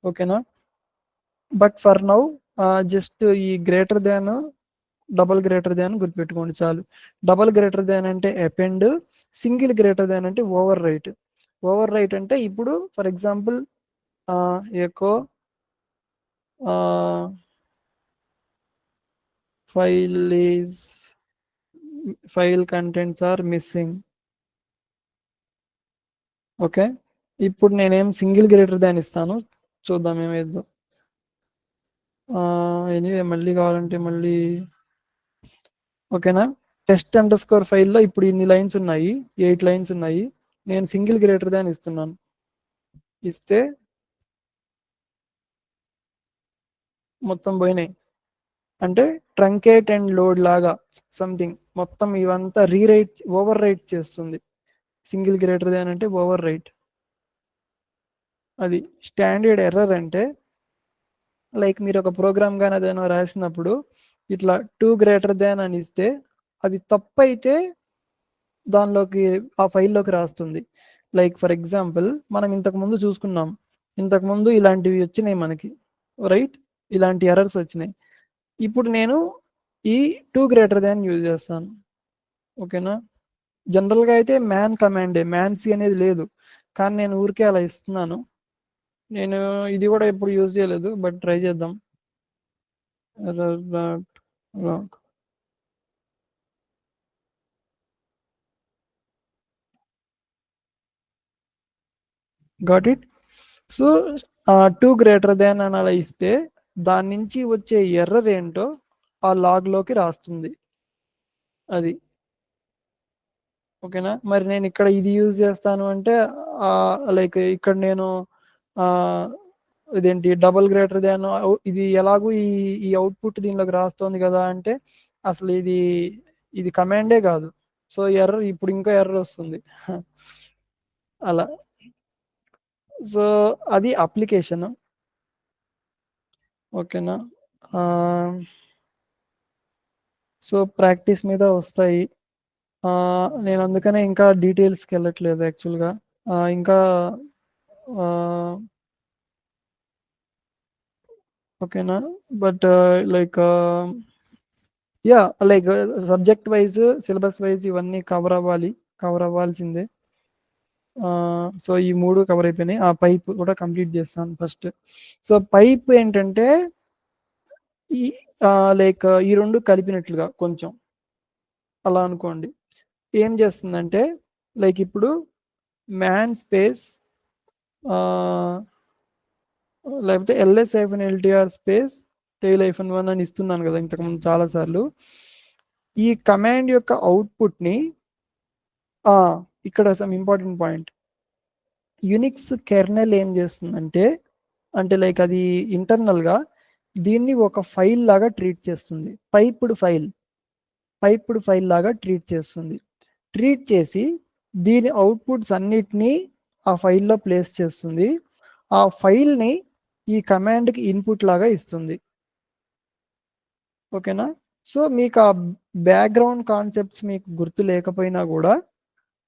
ఓకేనా. బట్ ఫర్ నౌ జస్ట్ ఈ greater than, double greater than గుర్తుపెట్టుకోండి చాలు. డబల్ గ్రేటర్ దాన్ అంటే అపెండ్, సింగిల్ గ్రేటర్ దాన్ అంటే ఓవర్ రైట్. ఓవర్ రైట్ అంటే ఇప్పుడు for example echo file contents are missing. Okay, ఇప్పుడు నేనేం సింగిల్ గ్రేటర్ దాన్ ఇస్తాను, చూద్దాం ఏమైందో. ఎనీవే మళ్ళీ కావాలంటే మళ్ళీ. ఓకేనా. test__ ఫైల్లో ఇప్పుడు ఇన్ని లైన్స్ ఉన్నాయి, 8 లైన్స్ ఉన్నాయి. నేను సింగిల్ గ్రేటర్ దాన్ ఇస్తున్నాను. ఇస్తే మొత్తం పోయినాయి. అంటే ట్రంకేట్ అండ్ లోడ్ లాగా సంథింగ్, మొత్తం ఇవంతా ఓవర్ రైట్ చేస్తుంది. సింగిల్ గ్రేటర్ దాన్ అంటే ఓవర్ రైట్. అది స్టాండర్డ్ ఎర్రర్. అంటే లైక్ మీరు ఒక ప్రోగ్రామ్ కానీ అదేనో రాసినప్పుడు ఇట్లా 2 గ్రేటర్ దాన్ అని ఇస్తే అది తప్పు అయితే దానిలోకి ఆ ఫైల్లోకి రాస్తుంది. లైక్ ఫర్ ఎగ్జాంపుల్ మనం ఇంతకుముందు చూసుకున్నాం, ఇంతకుముందు ఇలాంటివి వచ్చినాయి మనకి, రైట్, ఇలాంటి ఎర్రర్స్ వచ్చినాయి. ఇప్పుడు నేను ఈ 2 గ్రేటర్ దాన్ యూజ్ చేస్తాను. ఓకేనా. జనరల్గా అయితే మ్యాన్సీ అనేది లేదు, కానీ నేను ఊరికే అలా ఇస్తున్నాను. నేను ఇది కూడా ఎప్పుడు యూజ్ చేయలేదు, బట్ ట్రై చేద్దాం. Got it. So 2 greater than అని అలా ఇస్తే దాని నుంచి వచ్చే ఎర్రర్ ఏంటో ఆ లాగ్లోకి రాస్తుంది. అది ఓకేనా. మరి నేను ఇక్కడ ఇది యూజ్ చేస్తాను అంటే లైక్ ఇక్కడ నేను ఇదేంటి డబుల్ గ్రేటర్ దాన్, ఇది ఎలాగూ ఈ అవుట్పుట్ దీనిలోకి రాస్తుంది కదా అంటే అసలు ఇది కమాండే కాదు. సో ఎర్రర్, ఇప్పుడు ఇంకా ఎర్రర్ వస్తుంది. అలా. సో అది అప్లికేషన్. ఓకేనా. సో ప్రాక్టీస్ మీద వస్తాయి. నేను అందుకనే ఇంకా డీటెయిల్స్కి వెళ్ళట్లేదు యాక్చువల్గా. ఇంకా ఓకేనా. But like like subject wise, syllabus wise ఇవన్నీ కవర్ అవ్వాల్సిందే. సో ఈ 3 కవర్ అయిపోయినాయి. ఆ పైప్ కూడా కంప్లీట్ చేస్తాను ఫస్ట్. సో పైప్ ఏంటంటే ఈ లైక్ ఈ 2 కలిపినట్లుగా కొంచెం అలా అనుకోండి. ఏం చేస్తుందంటే లైక్ ఇప్పుడు మ్యాన్ స్పేస్ లేకపోతే LS-LTR స్పేస్ tail-1 అని ఇస్తున్నాను కదా ఇంతకుముందు చాలాసార్లు. ఈ కమాండ్ యొక్క అవుట్పుట్ని ఇక్కడ some important point, Unix kernel ఏం చేస్తుందంటే, అంటే లైక్ అది ఇంటర్నల్గా దీన్ని ఒక ఫైల్ లాగా ట్రీట్ చేస్తుంది. పైప్డ్ ఫైల్ లాగా ట్రీట్ చేస్తుంది. ట్రీట్ చేసి దీని అవుట్పుట్స్ అన్నిటినీ ఆ ఫైల్లో ప్లేస్ చేస్తుంది. ఆ ఫైల్ని ఈ కమాండ్కి ఇన్పుట్ లాగా ఇస్తుంది. ఓకేనా. సో మీకు ఆ బ్యాక్గ్రౌండ్ కాన్సెప్ట్స్ మీకు గుర్తు లేకపోయినా కూడా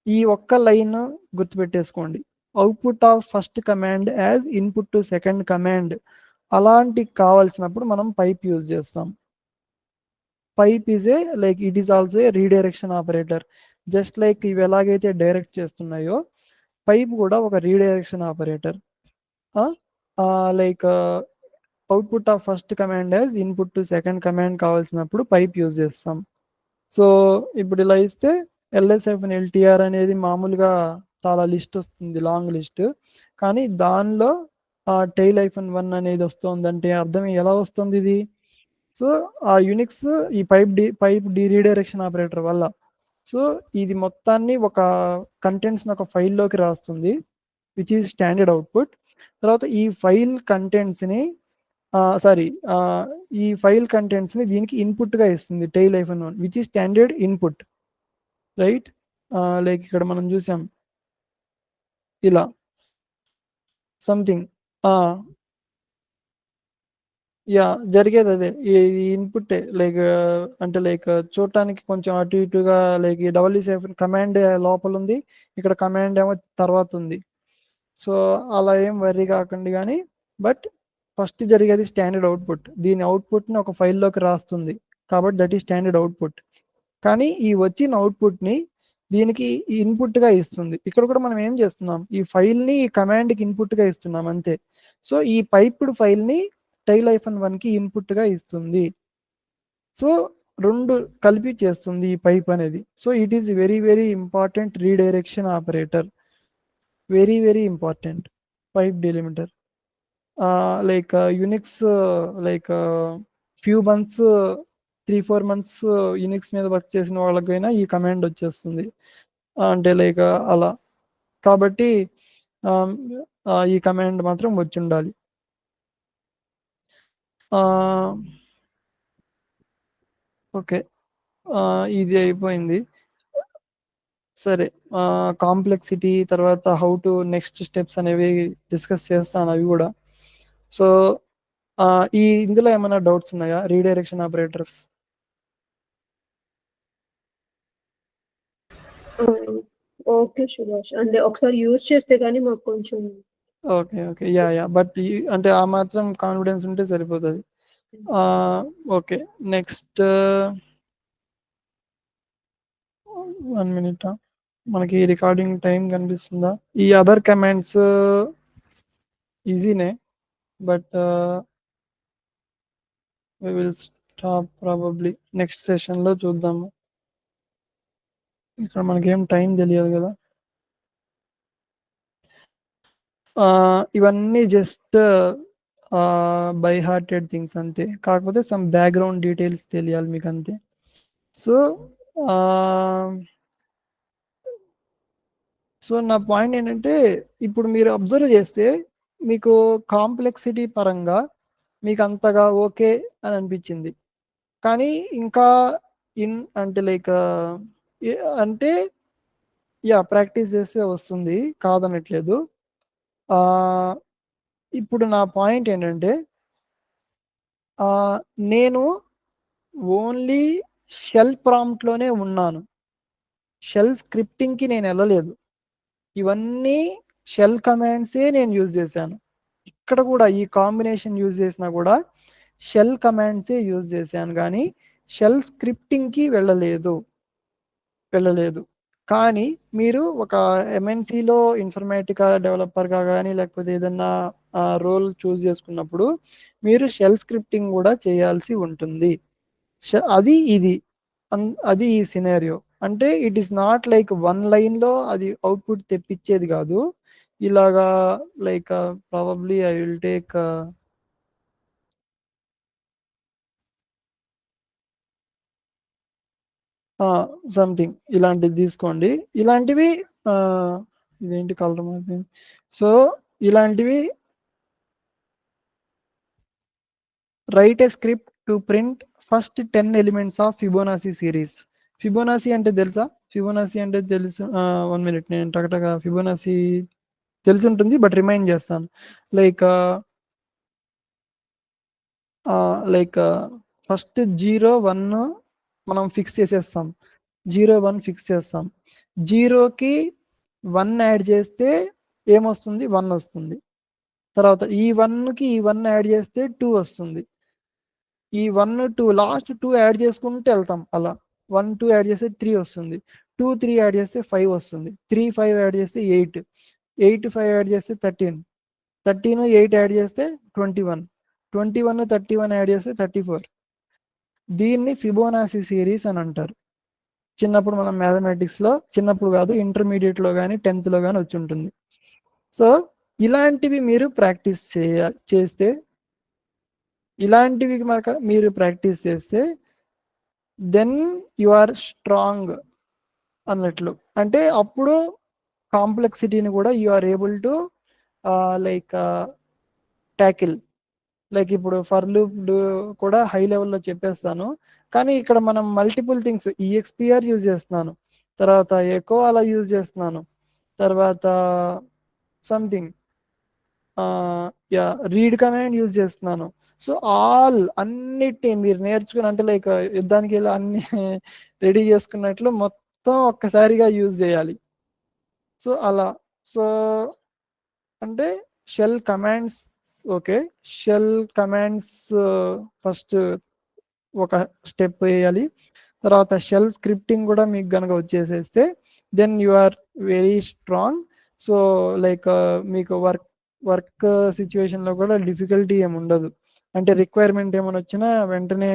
ఈ ఒక్క లైన్ గుర్తుపెట్టేసుకోండి. Output of first command as input to second command. అలాంటి కావాల్సినప్పుడు మనం పైప్ యూజ్ చేస్తాం. Pipe is like it is also a redirection operator. Just like ఇవి ఎలాగైతే డైరెక్ట్ చేస్తున్నాయో పైప్ కూడా ఒక redirection operator. Like output of first command as input to second command కావాల్సినప్పుడు పైప్ యూజ్ చేస్తాం. సో ఇప్పుడు ఇలా ఇస్తే LS-LTR అనేది మామూలుగా చాలా లిస్ట్ వస్తుంది, లాంగ్ లిస్ట్. కానీ దానిలో tail-1 అనేది వస్తుందంటే అర్థం ఎలా వస్తుంది ఇది. సో ఆ యునిక్స్ ఈ పైప్ రీడైరెక్షన్ ఆపరేటర్ వల్ల. సో ఇది మొత్తాన్ని ఒక కంటెంట్స్ని ఒక ఫైల్లోకి రాస్తుంది. Which is standard output. తర్వాత ఈ ఫైల్ కంటెంట్స్ని ఈ ఫైల్ కంటెంట్స్ని దీనికి ఇన్పుట్గా ఇస్తుంది tail-1 which is standard input, right. Like ఇక్కడ మనం చూసాం ఇలా సంథింగ్ యా జరిగేది అదే. ఈ ఇన్పుట్ లైక్ అంటే లైక్ చూడటానికి కొంచెం అటు ఇటుగా లైక్ ఈ WC కమాండ్ లోపల ఉంది, ఇక్కడ కమాండ్ ఏమో తర్వాత ఉంది. సో అలా ఏం వర్రీ కాకండి కానీ, బట్ ఫస్ట్ జరిగేది స్టాండర్డ్ అవుట్పుట్. దీని అవుట్పుట్ని ఒక ఫైల్లోకి రాస్తుంది కాబట్టి దట్ ఈ స్టాండర్డ్ అవుట్పుట్. కానీ ఈ వచ్చిన అవుట్పుట్ని దీనికి ఇన్పుట్గా ఇస్తుంది. ఇక్కడ కూడా మనం ఏం చేస్తున్నాం, ఈ ఫైల్ని ఈ కమాండ్కి ఇన్పుట్గా ఇస్తున్నాం అంతే. సో ఈ పైప్డ్ ఫైల్ని tail-1కి ఇన్పుట్గా ఇస్తుంది. సో రెండు కలిపి చేస్తుంది ఈ పైప్ అనేది. So it is very very important redirection operator, very very important pipe delimiter. Like Unix like few months 3-4 months Unix మీద వర్క్ చేసిన వాళ్ళకైనా ఈ కమాండ్ వచ్చేస్తుంది, అంటే లైక్ అలా. కాబట్టి ఈ కమాండ్ మాత్రం వచ్చి ఉండాలి. ఓకే, ఇది అయిపోయింది. సరే, కాంప్లెక్సిటీ తర్వాత హౌ టు నెక్స్ట్ స్టెప్స్ అనేవి డిస్కస్ చేస్తాను అవి కూడా. సో ఇందులో ఏమైనా డౌట్స్ ఉన్నాయా రీడైరెక్షన్ ఆపరేటర్స్? ఓకే సుభాష్, అంటే ఒకసారి యూజ్ చేస్తే కానీ మాకు కొంచెం ఓకే ఓకే యా బట్ అంటే ఆ మాత్రం కాన్ఫిడెన్స్ ఉంటే సరిపోతుంది. Okay, next 1 minute. మనకి రికార్డింగ్ టైం కనిపిస్తుందా? ఈ అదర్ కమాండ్స్ ఈజీనే, but we will stop probably next సెషన్లో చూద్దాము. ఇక్కడ మనకేం టైం తెలియదు కదా. ఇవన్నీ జస్ట్ బై హార్టెడ్ థింగ్స్ అంతే, కాకపోతే సమ్ బ్యాక్గ్రౌండ్ డీటెయిల్స్ తెలియాలి మీకు అంతే. సో నా పాయింట్ ఏంటంటే, ఇప్పుడు మీరు అబ్జర్వ్ చేస్తే మీకు కాంప్లెక్సిటీ పరంగా మీకు అంతగా ఓకే అని అనిపించింది, కానీ ఇంకా అంటే లైక్ అంటే యా ప్రాక్టీస్ చేస్తే వస్తుంది, కాదనట్లేదు. ఇప్పుడు నా పాయింట్ ఏంటంటే, నేను ఓన్లీ షెల్ ప్రాంప్ట్లోనే ఉన్నాను, షెల్ స్క్రిప్టింగ్కి నేను వెళ్ళలేదు. ఇవన్నీ షెల్ కమాండ్సే నేను యూజ్ చేశాను. ఇక్కడ కూడా ఈ కాంబినేషన్ యూజ్ చేసినా కూడా షెల్ కమాండ్సే యూజ్ చేశాను, కానీ షెల్ స్క్రిప్టింగ్కి వెళ్ళలేదు. కానీ మీరు ఒక ఎంఎన్సిలో ఇన్ఫర్మేటికా డెవలపర్గా కానీ లేకపోతే ఏదన్నా రోల్ చూస్ చేసుకున్నప్పుడు మీరు షెల్ స్క్రిప్టింగ్ కూడా చేయాల్సి ఉంటుంది. అది ఈ సినారియో. అంటే ఇట్ ఈస్ నాట్ లైక్ 1 లైన్లో అది అవుట్పుట్ తెప్పించేది కాదు. ఇలాగా like probably I will take something ఇలాంటివి తీసుకోండి. ఇలాంటివి ఇదేంటి కలర్ మారిపోయింది. సో ఇలాంటివి write a script to print first 10 elements of Fibonacci series. Fibonacci అంటే తెలుసా? ఫిబోనాసీ అంటే తెలుసు. 1 minute, నేను టకటగా ఫిబోనాసీ తెలిసి ఉంటుంది బట్ రిమైండ్ చేస్తాను. లైక్ ఫస్ట్ 0, 1 మనం ఫిక్స్ చేసేస్తాం. 0, 1 ఫిక్స్ చేస్తాం. 0కి 1 యాడ్ చేస్తే ఏమొస్తుంది? 1 వస్తుంది. తర్వాత ఈ 1కి ఈ 1 యాడ్ చేస్తే 2 వస్తుంది. ఈ 1, 2 లాస్ట్ 2 యాడ్ చేసుకుంటూ వెళ్తాం. అలా 1, 2 యాడ్ చేస్తే 3 వస్తుంది. 2, 3 యాడ్ చేస్తే 5 వస్తుంది. 3, 5 యాడ్ చేస్తే 8. 8, 5 యాడ్ చేస్తే 13. 13, 8 యాడ్ చేస్తే 21. 21, 31 యాడ్ చేస్తే 34. దీన్ని ఫిబోనాసీ సిరీస్ అని అంటారు. చిన్నప్పుడు మనం మ్యాథమెటిక్స్లో, చిన్నప్పుడు కాదు ఇంటర్మీడియట్లో కానీ 10th కానీ వచ్చి ఉంటుంది. సో ఇలాంటివి మీరు ప్రాక్టీస్ చేస్తే ఇలాంటివి మీరు ప్రాక్టీస్ చేస్తే దెన్ యు ఆర్ స్ట్రాంగ్ అన్నట్లు. అంటే అప్పుడు కాంప్లెక్సిటీని కూడా you are able to like tackle. Like ఇప్పుడు ఫర్ లూప్ కూడా హై లెవెల్లో చెప్పేస్తాను, కానీ ఇక్కడ మనం మల్టిపుల్ థింగ్స్ ఈఎక్స్పిఆర్ యూజ్ చేస్తున్నాను, తర్వాత ఎకో అలా యూజ్ చేస్తున్నాను, తర్వాత something yeah read command use చేస్తున్నాను. సో అన్నిటిని మీరు నేర్చుకుని అంటే లైక్ యుద్ధానికి ఇలా అన్ని రెడీ చేసుకున్నట్లు మొత్తం ఒక్కసారిగా యూజ్ చేయాలి. సో అలా సో అంటే shell commands, okay, shell commands first ఒక స్టెప్ వేయాలి, తర్వాత షెల్ స్క్రిప్టింగ్ కూడా మీకు కనుక వచ్చేసేస్తే then you are very strong. So like మీకు వర్క్ సిచ్యువేషన్లో కూడా డిఫికల్టీ ఏమి ఉండదు, అంటే రిక్వైర్మెంట్ ఏమైనా వచ్చినా వెంటనే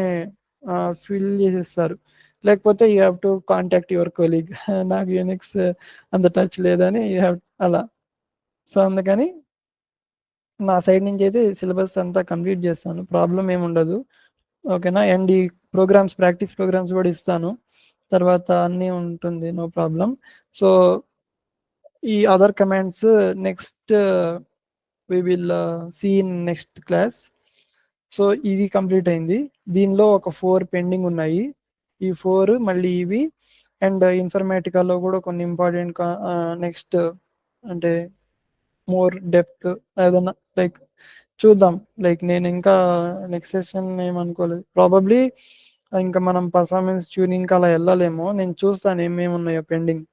ఫిల్ చేసేస్తారు. లేకపోతే you have to contact your colleague, నాకు యూనిక్స్ అంత టచ్ లేదని యూ హ్యావ్ అలా. సో అందుకని నా సైడ్ నుంచి అయితే సిలబస్ అంతా కంప్లీట్ చేస్తాను, ప్రాబ్లం ఏమి ఉండదు, ఓకేనా. అండ్ ఈ ప్రోగ్రామ్స్ ప్రాక్టీస్ ప్రోగ్రామ్స్ కూడా ఇస్తాను, తర్వాత అన్నీ ఉంటుంది, నో ప్రాబ్లం. సో ఈ other commands next we will see in next class. So ఇది కంప్లీట్ అయింది, దీనిలో ఒక 4 పెండింగ్ ఉన్నాయి, ఈ 4 మళ్ళీ ఇవి. అండ్ ఇన్ఫర్మేటికాలో కూడా కొన్ని ఇంపార్టెంట్ నెక్స్ట్ అంటే మోర్ డెప్త్ ఏదన్నా లైక్ చూద్దాం. లైక్ నేను ఇంకా నెక్స్ట్ సెషన్ ఏమనుకోలేదు, ప్రాబబ్లీ ఇంకా మనం పర్ఫార్మెన్స్ ట్యూనింగ్ అలా వెళ్ళలేమో, నేను చూస్తాను ఏమేమి ఉన్నాయో పెండింగ్.